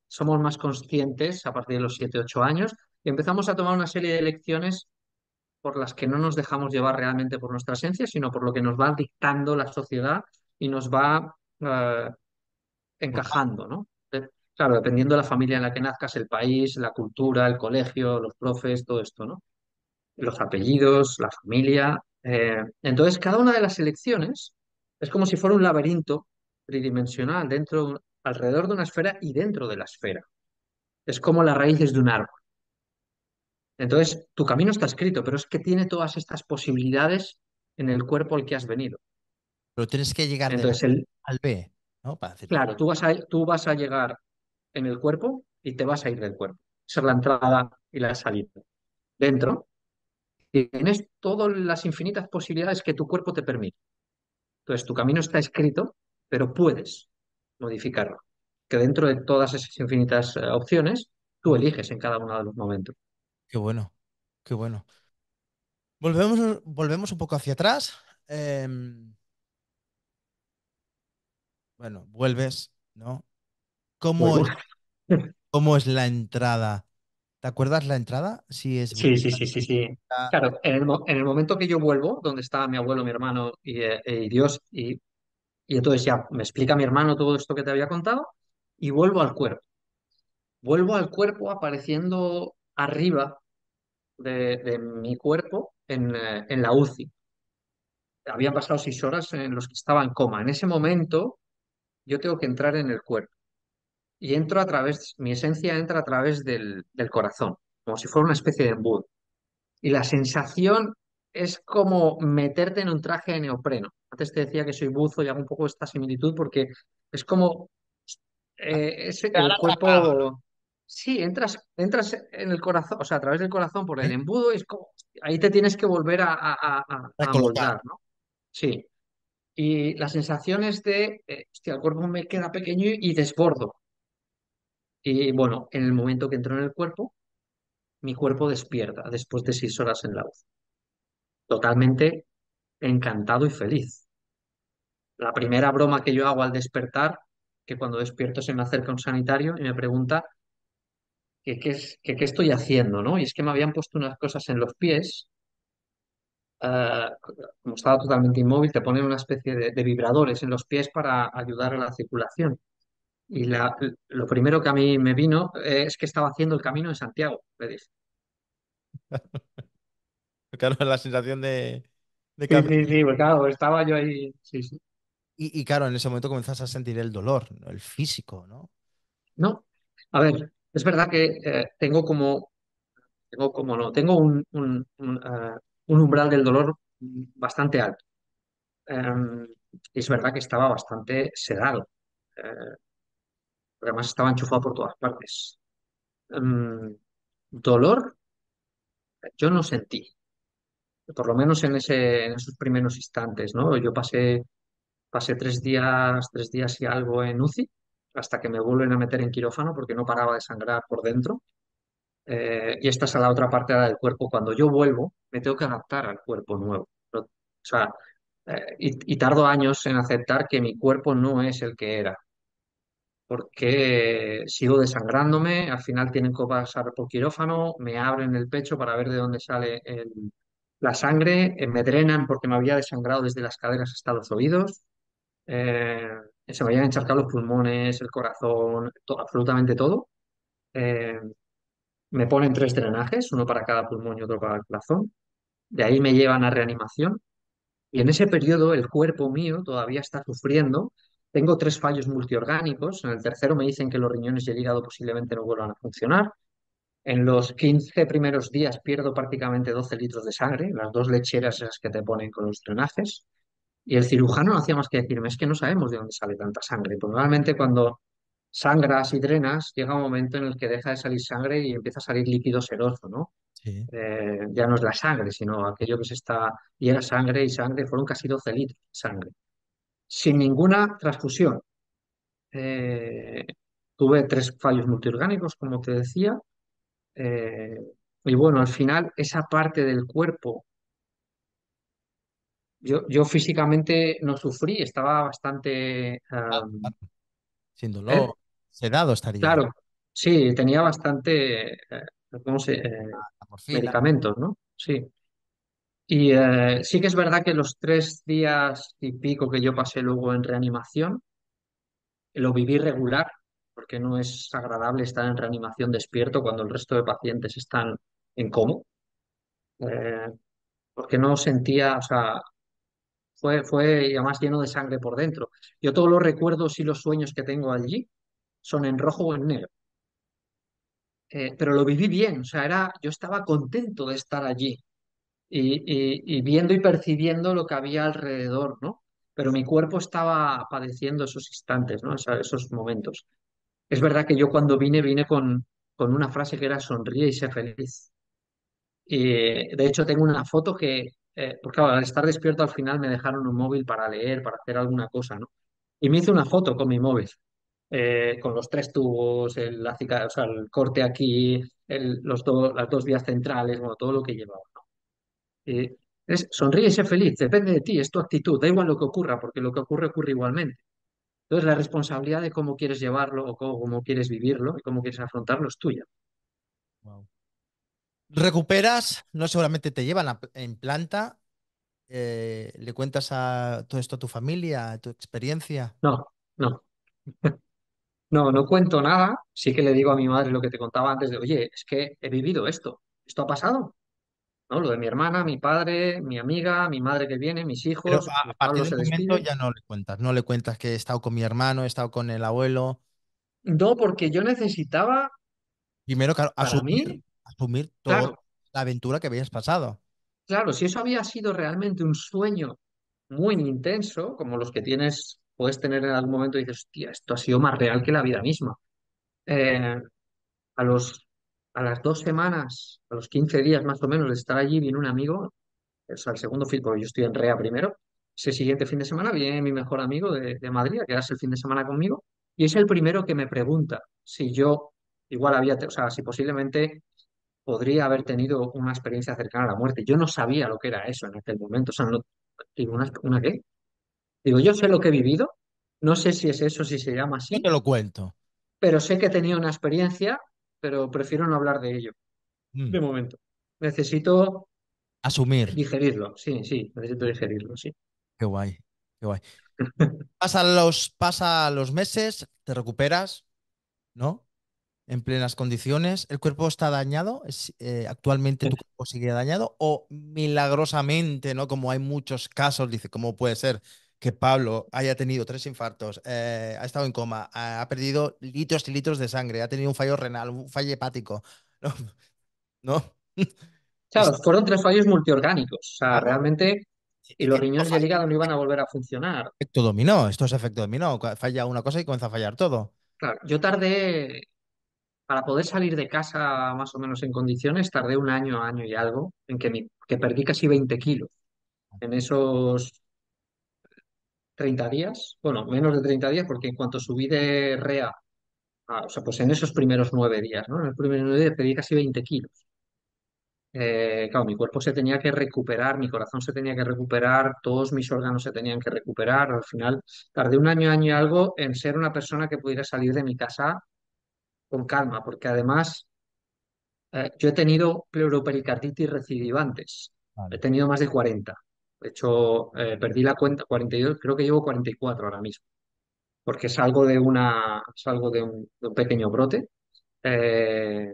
somos más conscientes a partir de los 7 u 8 años y empezamos a tomar una serie de elecciones por las que no nos dejamos llevar realmente por nuestra esencia, sino por lo que nos va dictando la sociedad y nos va encajando, ¿no? Claro, dependiendo de la familia en la que nazcas, el país, la cultura, el colegio, los profes, todo esto, ¿no? los apellidos, la familia. Entonces, cada una de las elecciones es como si fuera un laberinto tridimensional alrededor de una esfera y dentro de la esfera. Es como las raíces de un árbol. Entonces, tu camino está escrito, pero es que tiene todas estas posibilidades en el cuerpo al que has venido. Pero tienes que llegar del A Entonces, al B, ¿no? Para decirlo. claro, tú vas a llegar en el cuerpo y te vas a ir del cuerpo. Esa es la entrada y la salida. Dentro tienes todas las infinitas posibilidades que tu cuerpo te permite. Entonces, tu camino está escrito, pero puedes modificarlo. Que dentro de todas esas infinitas opciones, tú Ujú. eliges en cada uno de los momentos. Qué bueno, qué bueno. Volvemos un poco hacia atrás. Em, bueno, vuelves, ¿no? ¿Cómo Vuelvo. es, cómo es la entrada? ¿Te acuerdas la entrada? Si es Sí, sí, sí, sí, sí. bonita. Claro, en el momento que yo vuelvo, donde estaba mi abuelo, mi hermano y Dios, y entonces ya me explica mi hermano todo esto que te había contado, y vuelvo al cuerpo. Vuelvo al cuerpo apareciendo arriba de mi cuerpo en la UCI. Habían pasado 6 horas en los que estaba en coma. En ese momento yo tengo que entrar en el cuerpo y entro a través, mi esencia entra a través del corazón, como si fuera una especie de embudo. Y la sensación es como meterte en un traje de neopreno. Antes te decía que soy buzo y hago un poco esta similitud porque es como Quedar el atrapado, ¿no? cuerpo. Sí, entras en el corazón, o sea, a través del corazón por el ¿Eh? embudo, y es como, ahí te tienes que volver a Recolocar. moldar, ¿no? Sí. Y la sensación es de, hostia, el cuerpo me queda pequeño y desbordo. Y bueno, en el momento que entro en el cuerpo, mi cuerpo despierta después de 6 horas en la UCI. Totalmente encantado y feliz. La primera broma que yo hago al despertar, que cuando despierto se me acerca un sanitario y me pregunta qué estoy haciendo, ¿no? Y es que me habían puesto unas cosas en los pies, eh, como estaba totalmente inmóvil, te ponen una especie de vibradores en los pies para ayudar a la circulación. Y lo primero que a mí me vino es que estaba haciendo el camino de Santiago, le dije. Claro, la sensación de Sí, cambio. sí, sí, pues claro, estaba yo ahí, sí, sí. Y claro, en ese momento comenzás a sentir el dolor, ¿no? El físico, ¿no? No, a ver, es verdad que no, tengo un umbral del dolor bastante alto. Eh, y es verdad que estaba bastante sedado, eh, porque además estaba enchufado por todas partes. Dolor, yo no sentí, por lo menos en esos primeros instantes, ¿no? Pasé 3 días y algo en UCI, hasta que me vuelven a meter en quirófano porque no paraba de sangrar por dentro. Y esta es a la otra parte del cuerpo. Cuando yo vuelvo, me tengo que adaptar al cuerpo nuevo. O sea, y tardo años en aceptar que mi cuerpo no es el que era, porque sigo desangrándome, al final tienen que pasar por quirófano, me abren el pecho para ver de dónde sale la sangre, me drenan porque me había desangrado desde las caderas hasta los oídos, eh, se me habían encharcado los pulmones, el corazón, absolutamente todo. Eh, Me ponen 3 drenajes, uno para cada pulmón y otro para el corazón. De ahí me llevan a reanimación. Y en ese periodo el cuerpo mío todavía está sufriendo. Tengo 3 fallos multiorgánicos. En el tercero me dicen que los riñones y el hígado posiblemente no vuelvan a funcionar. En los 15 primeros días pierdo prácticamente 12 litros de sangre, las 2 lecheras esas que te ponen con los drenajes. Y el cirujano no hacía más que decirme, es que no sabemos de dónde sale tanta sangre. Pues normalmente cuando sangras y drenas, llega un momento en el que deja de salir sangre y empieza a salir líquido seroso, ¿no? Sí. Ya no es la sangre, sino aquello que se está, y era sangre y sangre, fueron casi 12 litros de sangre, sin ninguna transfusión. Eh, Tuve 3 fallos multiorgánicos, como te decía, eh, y bueno, al final esa parte del cuerpo, yo físicamente no sufrí, estaba bastante, Ah, sin ¿eh? dolor, sedado estarías. Claro, sí, tenía bastante, ¿cómo La morfina. medicamentos, ¿no? Sí. Y sí que es verdad que los 3 días y pico que yo pasé luego en reanimación, lo viví regular, porque no es agradable estar en reanimación despierto cuando el resto de pacientes están en coma. eh, porque no sentía, o sea, fue y además lleno de sangre por dentro. Yo todos los recuerdos y los sueños que tengo allí son en rojo o en negro. Pero lo viví bien, o sea, yo estaba contento de estar allí y viendo y percibiendo lo que había alrededor, ¿no? Pero mi cuerpo estaba padeciendo esos instantes, ¿no? Esos momentos. Es verdad que yo cuando vine con una frase que era sonríe y sé feliz. Y de hecho tengo una foto porque claro, al estar despierto al final me dejaron un móvil para leer, para hacer alguna cosa, ¿no? Y me hice una foto con mi móvil, con los tres tubos, o sea, el corte aquí, las dos vías centrales, bueno, todo lo que llevaba, ¿no? Y sonríe y sé feliz, depende de ti, es tu actitud, da igual lo que ocurra, porque lo que ocurre ocurre igualmente. Entonces la responsabilidad de cómo quieres llevarlo o cómo quieres vivirlo y cómo quieres afrontarlo es tuya. Wow. Recuperas, no seguramente te llevan en planta, le cuentas todo esto a tu familia, a tu experiencia. No, no. No cuento nada. Sí que le digo a mi madre lo que te contaba antes de, oye, es que he vivido esto. Esto ha pasado, ¿no? Lo de mi hermana, mi padre, mi amiga, mi madre que viene, mis Pero hijos, a pues partir Pablo de un se momento despide. ya no le cuentas que he estado con mi hermano, he estado con el abuelo. No, porque yo necesitaba, Primero, claro, para mí, asumir toda claro, la aventura que habías pasado. claro, si eso había sido realmente un sueño muy intenso, como los que puedes tener en algún momento, y dices, hostia, esto ha sido más real que la vida misma. Eh, a los, a las 2 semanas, a los 15 días más o menos de estar allí, viene un amigo. O sea, el segundo fin, porque yo estoy en REA primero. Ese siguiente fin de semana viene mi mejor amigo de Madrid a quedarse el fin de semana conmigo. Y es el primero que me pregunta si yo igual o sea, si posiblemente podría haber tenido una experiencia cercana a la muerte. Yo no sabía lo que era eso en aquel momento. O sea, no, digo, ¿una qué? Digo, yo sé lo que he vivido. No sé si es eso, si se llama Yo así, te lo cuento. pero sé que he tenido una experiencia, pero prefiero no hablar de ello de Mm. momento. Necesito Asumir. digerirlo. Sí, sí, necesito digerirlo, sí. Qué guay, qué guay. Pasa los meses, te recuperas, ¿no? En plenas condiciones. ¿El cuerpo está dañado? ¿Actualmente tu cuerpo sigue dañado? ¿O milagrosamente, ¿no? Como hay muchos casos, dice, ¿cómo puede ser que Pablo haya tenido 3 infartos, ha estado en coma, ha perdido litros y litros de sangre, ha tenido un fallo renal, un fallo hepático? ¿No? ¿No? Es Claro, fueron tres fallos multiorgánicos, o sea, claro. realmente, y los Esto riñones y el hígado no iban a volver a funcionar. efecto dominó, esto es efecto dominó. Falla una cosa y comienza a fallar todo. Claro, yo tardé, para poder salir de casa más o menos en condiciones, tardé un año, año y algo, en que perdí casi 20 kilos en esos 30 días, bueno, menos de 30 días, porque en cuanto subí de REA, o sea, pues en esos primeros 9 días, ¿no? En los primeros 9 días perdí casi 20 kilos. Claro, mi cuerpo se tenía que recuperar, mi corazón se tenía que recuperar, todos mis órganos se tenían que recuperar. Al final, tardé un año, año y algo en ser una persona que pudiera salir de mi casa con calma, porque además yo he tenido pleuropericarditis recidivantes, he Vale. tenido más de 40. De hecho, perdí la cuenta, 42, creo que llevo 44 ahora mismo, porque salgo de un pequeño brote. Eh,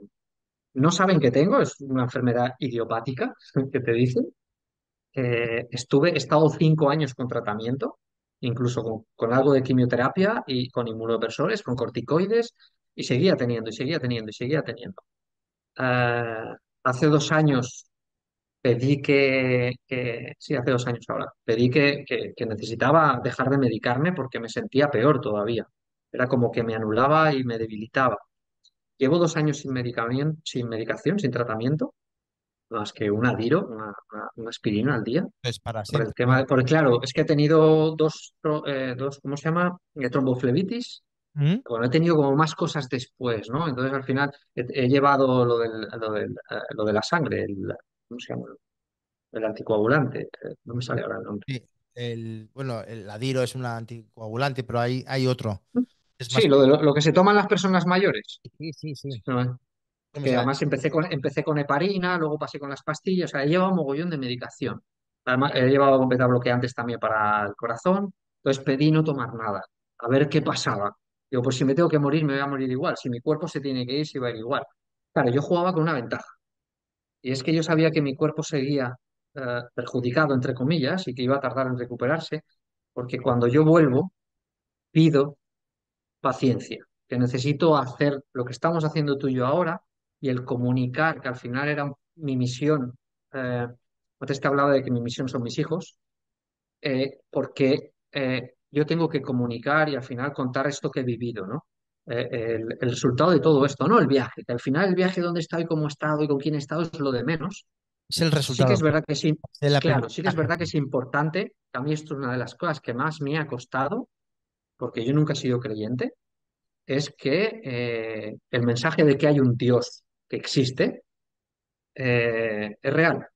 no saben que tengo, es una enfermedad idiopática que te dicen. He estado 5 años con tratamiento, incluso con algo de quimioterapia y con inmunodepresores, con corticoides, y seguía teniendo, y seguía teniendo, y seguía teniendo. Eh, hace 2 años sí, hace 2 años ahora, pedí que necesitaba dejar de medicarme porque me sentía peor todavía. Era como que me anulaba y me debilitaba. Llevo 2 años sin medicación, sin tratamiento, más que una Diro, una aspirina al día Es para por el siempre, tema claro. porque claro, es que he tenido dos, ¿cómo se llama? Tromboflebitis. ¿Mm? Bueno, he tenido como más cosas después, ¿no? Entonces al final he llevado lo de la sangre, ¿cómo se llama? El anticoagulante. No me sale ahora el nombre. Sí. Bueno, el Adiro es un anticoagulante, pero hay otro. Es Sí, más. lo que se toman las personas mayores. Sí, sí, sí. ¿No? No me Que sale. además empecé con heparina, luego pasé con las pastillas, o sea, he llevado un mogollón de medicación. Además, he llevado beta bloqueantes también para el corazón, entonces pedí no tomar nada, a ver qué pasaba. Digo, pues si me tengo que morir, me voy a morir igual, si mi cuerpo se tiene que ir, se va a ir igual. Claro, yo jugaba con una ventaja, Y es que yo sabía que mi cuerpo seguía perjudicado, entre comillas, y que iba a tardar en recuperarse, porque cuando yo vuelvo, pido paciencia, que necesito hacer lo que estamos haciendo tú y yo ahora y el comunicar, que al final era mi misión. Antes te hablaba de que mi misión son mis hijos, porque yo tengo que comunicar y al final contar esto que he vivido, ¿no? El resultado de todo esto, no el viaje, que al final el viaje donde he estado y cómo he estado y con quién he estado es lo de menos. Es el Sí que resultado es verdad que sí, del claro, sí que es aprendizaje. verdad que es importante. A mí esto es una de las cosas que más me ha costado, porque yo nunca he sido creyente, es que el mensaje de que hay un Dios que existe es real.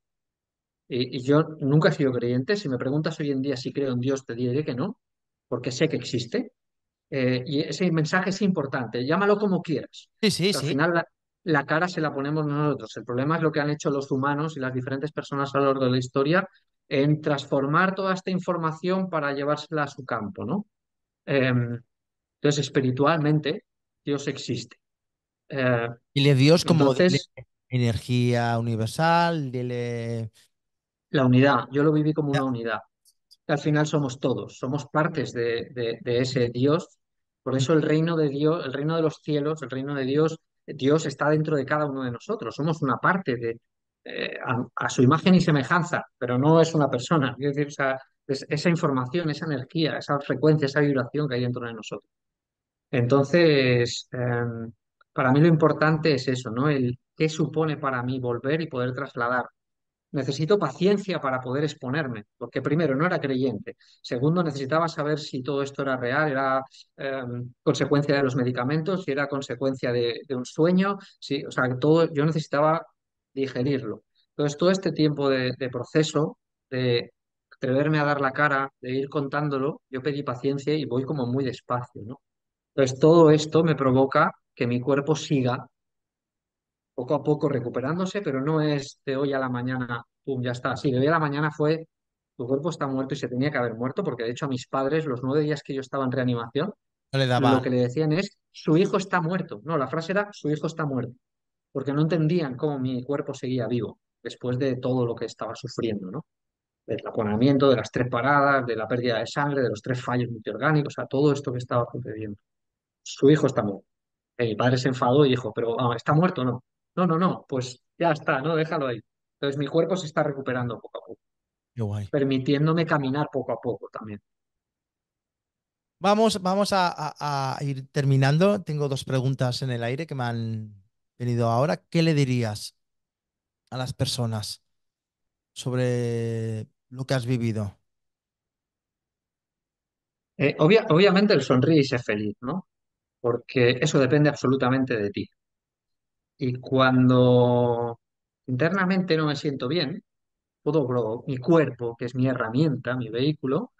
Y yo nunca he sido creyente. Si me preguntas hoy en día si creo en Dios, te diré que no, porque sé que existe. Y ese mensaje es importante. Llámalo como quieras. Sí, sí, Al sí. final la cara se la ponemos nosotros. El problema es lo que han hecho los humanos y las diferentes personas a lo largo de la historia en transformar toda esta información para llevársela a su campo, ¿no? Entonces, espiritualmente, Dios existe. Eh, Dile Dios como dile entonces, energía universal, dile... la unidad, yo lo viví como Ya, una unidad. Al final somos todos, somos partes de ese Dios. Por eso el reino de Dios, el reino de los cielos, el reino de Dios, Dios está dentro de cada uno de nosotros. Somos una parte a su imagen y semejanza, pero no es una persona. Es decir, esa información, esa energía, esa frecuencia, esa vibración que hay dentro de nosotros. Entonces, para mí lo importante es eso, ¿no? El qué supone para mí volver y poder trasladar. Necesito paciencia para poder exponerme, porque primero no era creyente, segundo necesitaba saber si todo esto era real, era consecuencia de los medicamentos, si era consecuencia de un sueño, si, o sea, que todo, yo necesitaba digerirlo. Entonces, todo este tiempo de proceso, de atreverme a dar la cara, de ir contándolo, yo pedí paciencia y voy como muy despacio, ¿no? Entonces, todo esto me provoca que mi cuerpo siga poco a poco recuperándose, pero no es de hoy a la mañana, pum, ya está. Sí, de hoy a la mañana fue, tu cuerpo está muerto y se tenía que haber muerto, porque de hecho a mis padres, los 9 días que yo estaba en reanimación, no le lo daba... que le decían es, su hijo está muerto. No, la frase era, su hijo está muerto, porque no entendían cómo mi cuerpo seguía vivo después de todo lo que estaba sufriendo, ¿no? Del aponamiento, de las 3 paradas, de la pérdida de sangre, de los 3 fallos multiorgánicos, o sea, todo esto que estaba sucediendo. Su hijo está muerto. Y mi padre se enfadó y dijo, pero ¿está muerto o no? No, no, no, pues ya está, ¿no? Déjalo ahí. Entonces mi cuerpo se está recuperando poco a poco, Qué guay. permitiéndome caminar poco a poco también. Vamos a ir terminando. Tengo dos preguntas en el aire que me han venido ahora. ¿Qué le dirías a las personas sobre lo que has vivido? Obviamente el sonríe y ser feliz, ¿no? Porque eso depende absolutamente de ti. Y cuando internamente no me siento bien, mi cuerpo, que es mi herramienta, mi vehículo,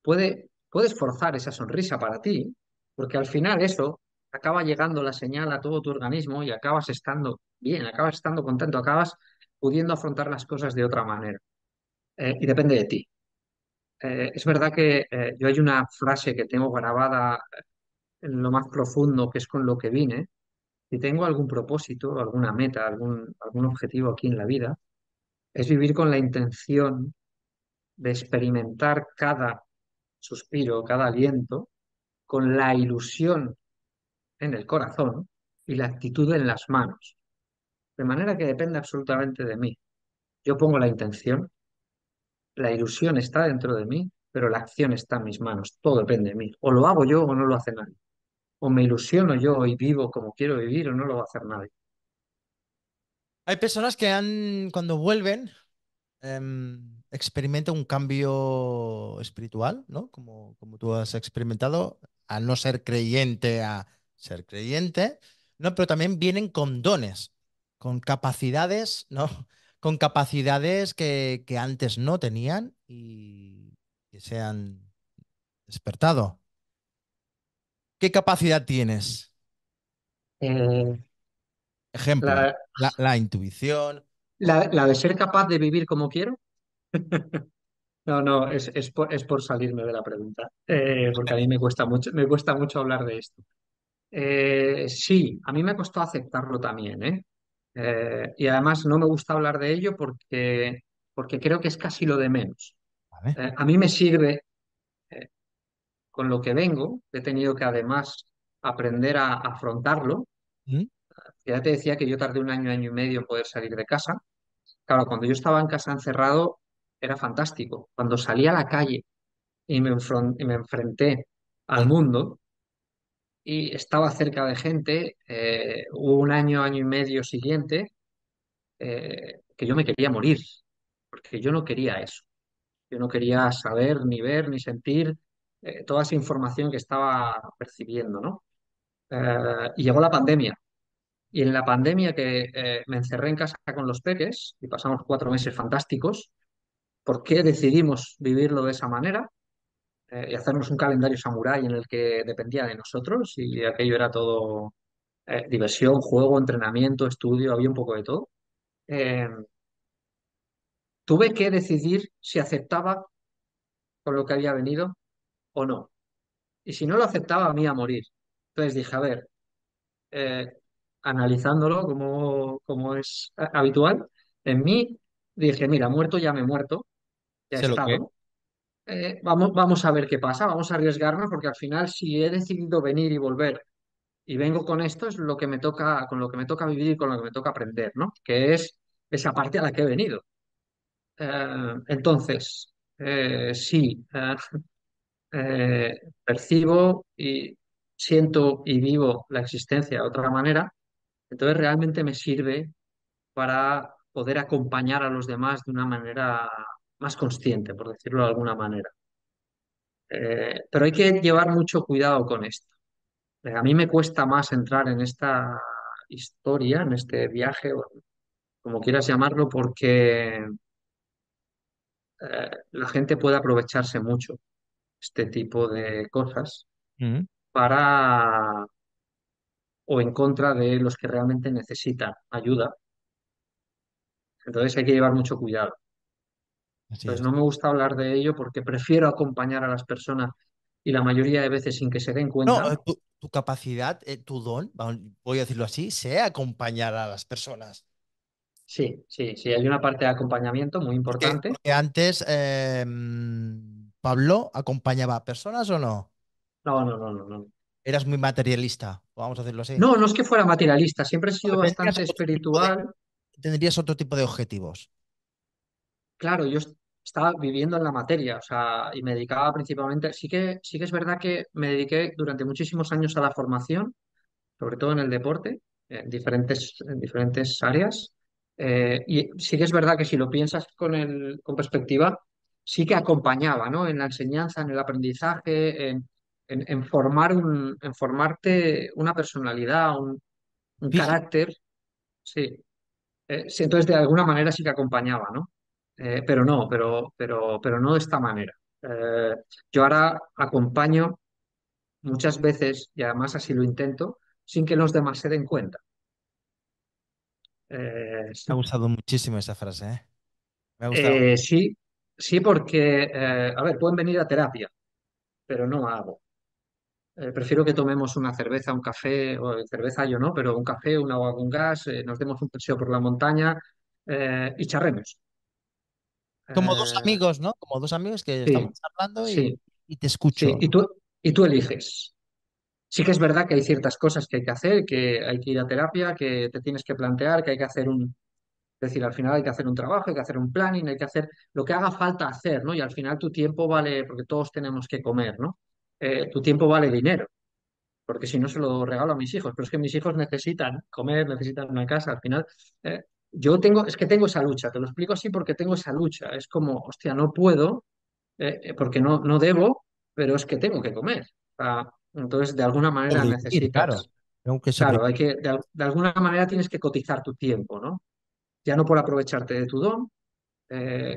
puede esforzar esa sonrisa para ti, porque al final eso acaba llegando la señal a todo tu organismo y acabas estando bien, acabas estando contento, acabas pudiendo afrontar las cosas de otra manera. Y depende de ti. Es verdad que yo hay una frase que tengo grabada en lo más profundo, que es con lo que vine. Si tengo algún propósito, alguna meta, algún objetivo aquí en la vida, es vivir con la intención de experimentar cada suspiro, cada aliento, con la ilusión en el corazón y la actitud en las manos. De manera que depende absolutamente de mí. Yo pongo la intención, la ilusión está dentro de mí, pero la acción está en mis manos. Todo depende de mí. O lo hago yo o no lo hace nadie. O me ilusiono yo y vivo como quiero vivir o no lo va a hacer nadie. Hay personas que cuando vuelven, experimenta un cambio espiritual, ¿no? Como tú has experimentado, a no ser creyente a ser creyente, ¿no? Pero también vienen con dones, con capacidades, ¿no? Con capacidades que antes no tenían y que se han despertado. ¿Qué capacidad tienes? Eh, Ejemplo, la, la intuición. la de ser capaz de vivir como quiero. No, no, es por salirme de la pregunta, porque a mí me cuesta mucho hablar de esto. Sí, a mí me costó aceptarlo también, ¿eh? Y además no me gusta hablar de ello porque creo que es casi lo de menos. ¿Vale? A mí me sirve con lo que vengo, he tenido que además aprender a afrontarlo. ¿Mm? Ya te decía que yo tardé un año, año y medio en poder salir de casa. Claro, cuando yo estaba en casa encerrado era fantástico. Cuando salí a la calle y me enfrenté al Con- mundo y estaba cerca de gente, hubo un año, año y medio siguiente que yo me quería morir, porque yo no quería eso. Yo no quería saber, ni ver, ni sentir toda esa información que estaba percibiendo, ¿no? Y llegó la pandemia. Y en la pandemia que me encerré en casa con los peques y pasamos 4 meses fantásticos, ¿por qué decidimos vivirlo de esa manera? Y hacernos un calendario samurái en el que dependía de nosotros y aquello era todo diversión, juego, entrenamiento, estudio, había un poco de todo. Eh, Tuve que decidir si aceptaba con lo que había venido o no. Y si no lo aceptaba, a mí a morir. Entonces dije, a ver, eh, analizándolo como es habitual, en mí dije, mira, muerto ya me he muerto, ya he Sé lo que. estado. Vamos a ver qué pasa, vamos a arriesgarnos porque al final si he decidido venir y volver y vengo con esto es lo que me toca, con lo que me toca vivir y con lo que me toca aprender, ¿no? Que es esa parte a la que he venido. Entonces, sí, percibo y siento y vivo la existencia de otra manera, entonces realmente me sirve para poder acompañar a los demás de una manera más consciente, por decirlo de alguna manera. Pero hay que llevar mucho cuidado con esto. A mí me cuesta más entrar en esta historia, en este viaje, o como quieras llamarlo, porque la gente puede aprovecharse mucho este tipo de cosas ¿Mm? para o en contra de los que realmente necesitan ayuda. Entonces hay que llevar mucho cuidado. Así Entonces es. no me gusta hablar de ello porque prefiero acompañar a las personas y la mayoría de veces sin que se den No, cuenta. tu capacidad, tu don, voy a decirlo así, sea acompañar a las personas. Sí, sí, sí, hay una parte de acompañamiento muy importante. Porque antes, Pablo, ¿acompañaba a personas o no? No, no, no, no, no. Eras muy materialista, vamos a decirlo así. No, no es que fuera materialista, siempre he Porque sido bastante espiritual. tendrías otro tipo de objetivos. Claro, estaba viviendo en la materia, o sea, y me dedicaba principalmente, sí que es verdad que me dediqué durante muchísimos años a la formación, sobre todo en el deporte, en diferentes áreas. Y sí que es verdad que si lo piensas con perspectiva, sí que acompañaba, ¿no? En la enseñanza, en el aprendizaje, en en formarte una personalidad, un Fíjate, carácter, sí. Sí, entonces, de alguna manera sí que acompañaba, ¿no? Pero no, pero no de esta manera. Eh, yo ahora acompaño muchas veces, y además así lo intento, sin que los demás se den cuenta. me ha Sí, gustado muchísimo esa frase, ¿eh? Me ha gustado. sí, sí, porque, a ver, pueden venir a terapia, pero no hago. Prefiero que tomemos una cerveza, un café, o cerveza yo no, pero un café, un agua con gas, nos demos un paseo por la montaña y charremos. Como dos Eh, amigos, ¿no? Como dos amigos que estamos sí, hablando sí. y te Sí, escucho. y tú eliges. Sí que es verdad que hay ciertas cosas que hay que hacer, que hay que ir a terapia, que te tienes que plantear, que hay que hacer es decir, al final hay que hacer un trabajo, hay que hacer un planning, hay que hacer lo que haga falta hacer, ¿no? Y al final tu tiempo vale, porque todos tenemos que comer, ¿no? Tu tiempo vale dinero, porque si no se lo regalo a mis hijos, pero es que mis hijos necesitan comer, necesitan una casa, al final. Es que tengo esa lucha, te lo explico así porque tengo esa lucha, es como, hostia, no puedo porque no debo, pero es que tengo que comer. Entonces, de alguna manera Sobrevivir, claro. necesitas, Tengo que claro, sobrevivir. de alguna manera tienes que cotizar tu tiempo, ¿no? Ya no por aprovecharte de tu don,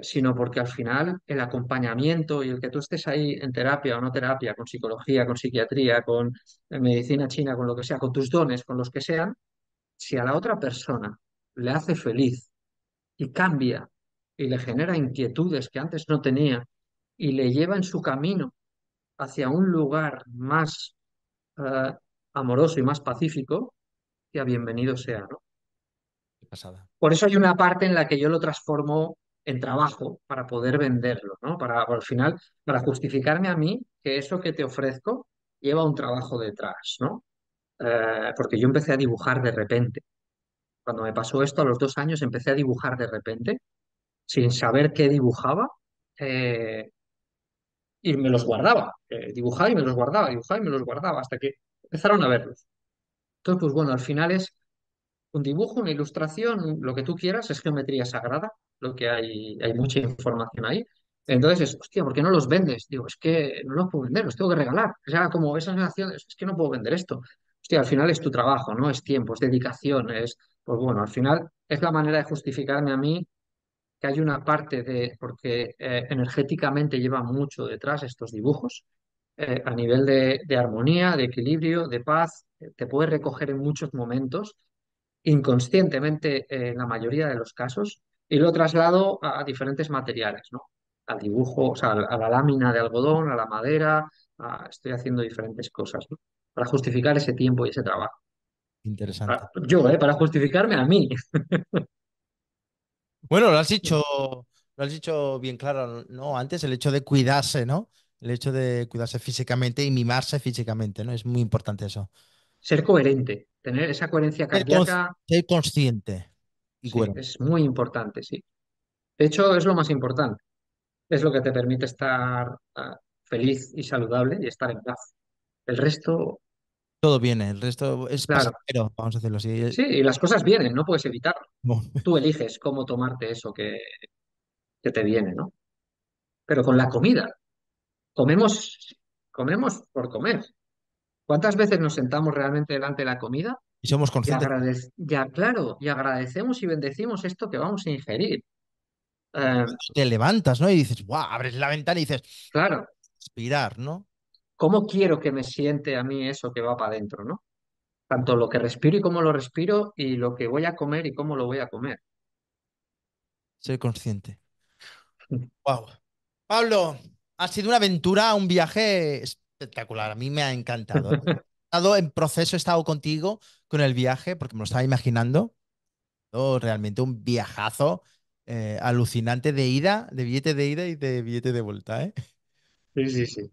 sino porque al final el acompañamiento y el que tú estés ahí en terapia o no terapia, con psicología, con psiquiatría, con medicina china, con lo que sea, con tus dones, con los que sean, si a la otra persona le hace feliz y cambia y le genera inquietudes que antes no tenía y le lleva en su camino hacia un lugar más eh, amoroso y más pacífico, ya bienvenido sea, ¿no? Pasada. Por eso hay una parte en la que yo lo transformo en trabajo para poder venderlo, ¿no? Para, al final, para justificarme a mí que eso que te ofrezco lleva un trabajo detrás, ¿no? Porque yo empecé a dibujar de repente. Cuando me pasó esto, a los 2 años, empecé a dibujar de repente, sin saber qué dibujaba, eh, y me los guardaba. Dibujaba y me los guardaba, dibujaba y me los guardaba, hasta que empezaron a verlos. Entonces, pues bueno, al final es un dibujo, una ilustración, lo que tú quieras, es geometría sagrada, lo que hay mucha información ahí. Entonces es, hostia, ¿por qué no los vendes? Digo, es que no los puedo vender, los tengo que regalar. O sea, como esa sensación, es que no puedo vender esto. Hostia, al final es tu trabajo, ¿no? Es tiempo, es dedicación, pues bueno, al final es la manera de justificarme a mí que hay una parte de, porque energéticamente lleva mucho detrás estos dibujos, a nivel de armonía, de equilibrio, de paz, te puede recoger en muchos momentos inconscientemente en la mayoría de los casos y lo traslado a diferentes materiales, ¿no? Al dibujo, o sea, a la lámina de algodón, a la madera, estoy haciendo diferentes cosas, ¿no? Para justificar ese tiempo y ese trabajo. Interesante. Para justificarme a mí. Bueno, lo has dicho bien claro, ¿no? Antes el hecho de cuidarse, ¿no? El hecho de cuidarse físicamente y mimarse físicamente, ¿no? Es muy importante eso. Ser coherente, tener esa coherencia cardíaca, Ser consciente y sí, coherente. es muy importante, sí. De hecho, es lo más importante. Es lo que te permite estar feliz y saludable y estar en paz. El resto, Todo viene, el resto es claro. pasajero, vamos a decirlo así. Sí, y las cosas vienen, no puedes evitarlo. No. Tú eliges cómo tomarte eso que te viene, ¿no? Pero con la comida, comemos, comemos por comer. ¿Cuántas veces nos sentamos realmente delante de la comida Y somos y conscientes. ya, claro, y agradecemos y bendecimos esto que vamos a ingerir? Eh, Te levantas, ¿no? Y dices, ¡guau! Abres la ventana y dices, claro, respirar, ¿no? ¿cómo quiero que me siente a mí eso que va para adentro, ¿no? Tanto lo que respiro y cómo lo respiro y lo que voy a comer y cómo lo voy a comer. Ser consciente. ¡Wow! Pablo, ha sido una aventura, un viaje espectacular. A mí me ha encantado. He estado en proceso, he estado contigo con el viaje porque me lo estaba imaginando. Realmente un viajazo alucinante de ida, de billete de ida y de billete de vuelta, ¿eh? Sí, sí, sí.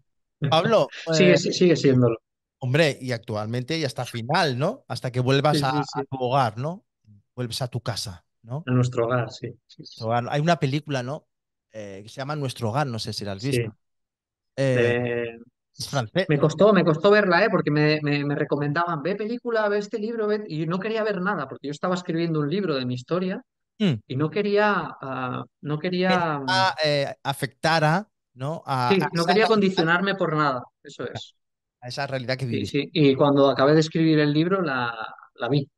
Pablo, Sigue siéndolo. hombre, y actualmente y hasta final, ¿no? Hasta que vuelvas Sí, sí, a sí. tu hogar, ¿no? Vuelves a tu casa, ¿no? A nuestro hogar, sí. Sí, Tu sí. hogar. Hay una película, ¿no? Que se llama Nuestro Hogar, no sé si la has Sí. visto. Eh, Eh, es francés. me costó verla, porque me recomendaban, ve película, ve este libro, ve... y no quería ver nada, porque yo estaba escribiendo un libro de mi historia Mm. y no quería, Afectara, ¿no? sí, no quería condicionarme por nada. Eso es. A esa realidad que Sí, vivís. sí. Y cuando acabé de escribir el libro, la vi.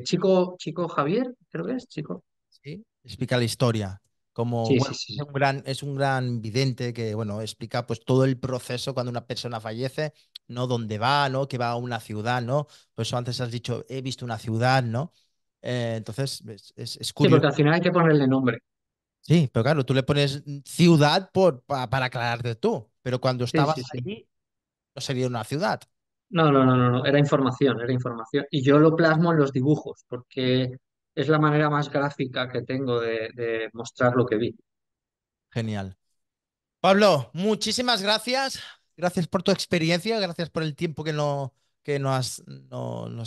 Chico Javier, creo que es, Chico. ¿Sí? Explica la historia. Como, Sí, sí, bueno, sí. es un gran vidente que, bueno, explica pues todo el proceso cuando una persona fallece, ¿no? Dónde va, ¿no? Que va a una ciudad, ¿no? Por eso antes has dicho, he visto una ciudad, ¿no? Entonces, es Sí, curioso. porque al final hay que ponerle nombre. Sí, pero claro, tú le pones ciudad para aclararte tú, pero cuando Sí, estabas sí, sí. allí, no sería una ciudad. No, no, no, no, no, era información, era información. Y yo lo plasmo en los dibujos, porque es la manera más gráfica que tengo de mostrar lo que vi. Genial. Pablo, muchísimas gracias. Gracias por tu experiencia, gracias por el tiempo que nos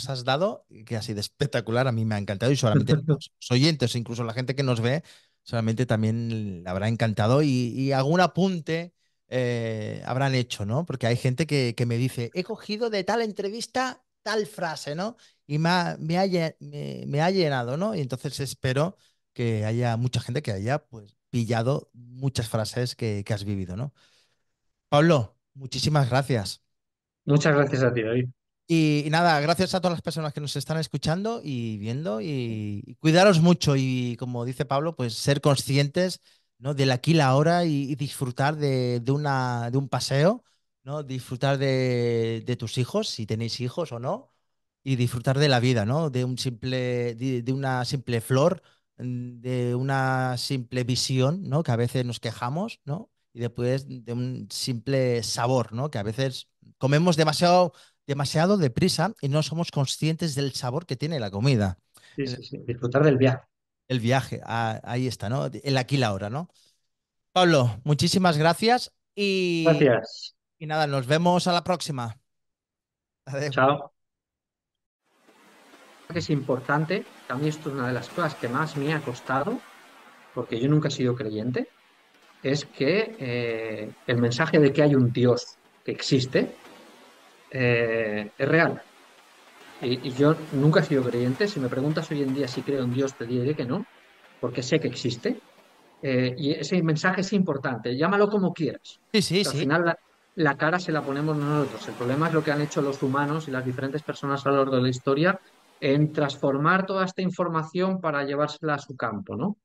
has dado, que ha sido espectacular. A mí me ha encantado y solamente los oyentes, incluso la gente que nos ve, solamente también le habrá encantado y algún apunte habrán hecho, ¿no? Porque hay gente que me dice, he cogido de tal entrevista tal frase, ¿no? Y me ha llenado, ¿no? Y entonces espero que haya mucha gente que haya pues pillado muchas frases que has vivido, ¿no? Pablo, muchísimas gracias. Muchas gracias a ti, David. Y nada, gracias a todas las personas que nos están escuchando y viendo y cuidaros mucho y como dice Pablo, pues ser conscientes, ¿no? Del aquí y la ahora y disfrutar de un paseo, ¿no? Disfrutar de tus hijos, si tenéis hijos o no, y disfrutar de la vida, ¿no? De una simple flor, de una simple visión, ¿no? Que a veces nos quejamos, ¿no? Y después de un simple sabor, ¿no? Que a veces comemos demasiado deprisa y no somos conscientes del sabor que tiene la comida. Sí, sí, sí. Disfrutar del viaje. El viaje, ahí está, ¿no? El aquí y la ahora, ¿no? Pablo, muchísimas gracias Gracias. y nada, nos vemos a la próxima. Adiós. Chao. Que es importante, que a mí esto es una de las cosas que más me ha costado, porque yo nunca he sido creyente, es que el mensaje de que hay un Dios que existe es real. Y yo nunca he sido creyente. Si me preguntas hoy en día si creo en Dios, te diré que no, porque sé que existe. Y ese mensaje es importante, llámalo como quieras. Sí, sí, Que al sí. final la cara se la ponemos nosotros. El problema es lo que han hecho los humanos y las diferentes personas a lo largo de la historia en transformar toda esta información para llevársela a su campo, ¿no?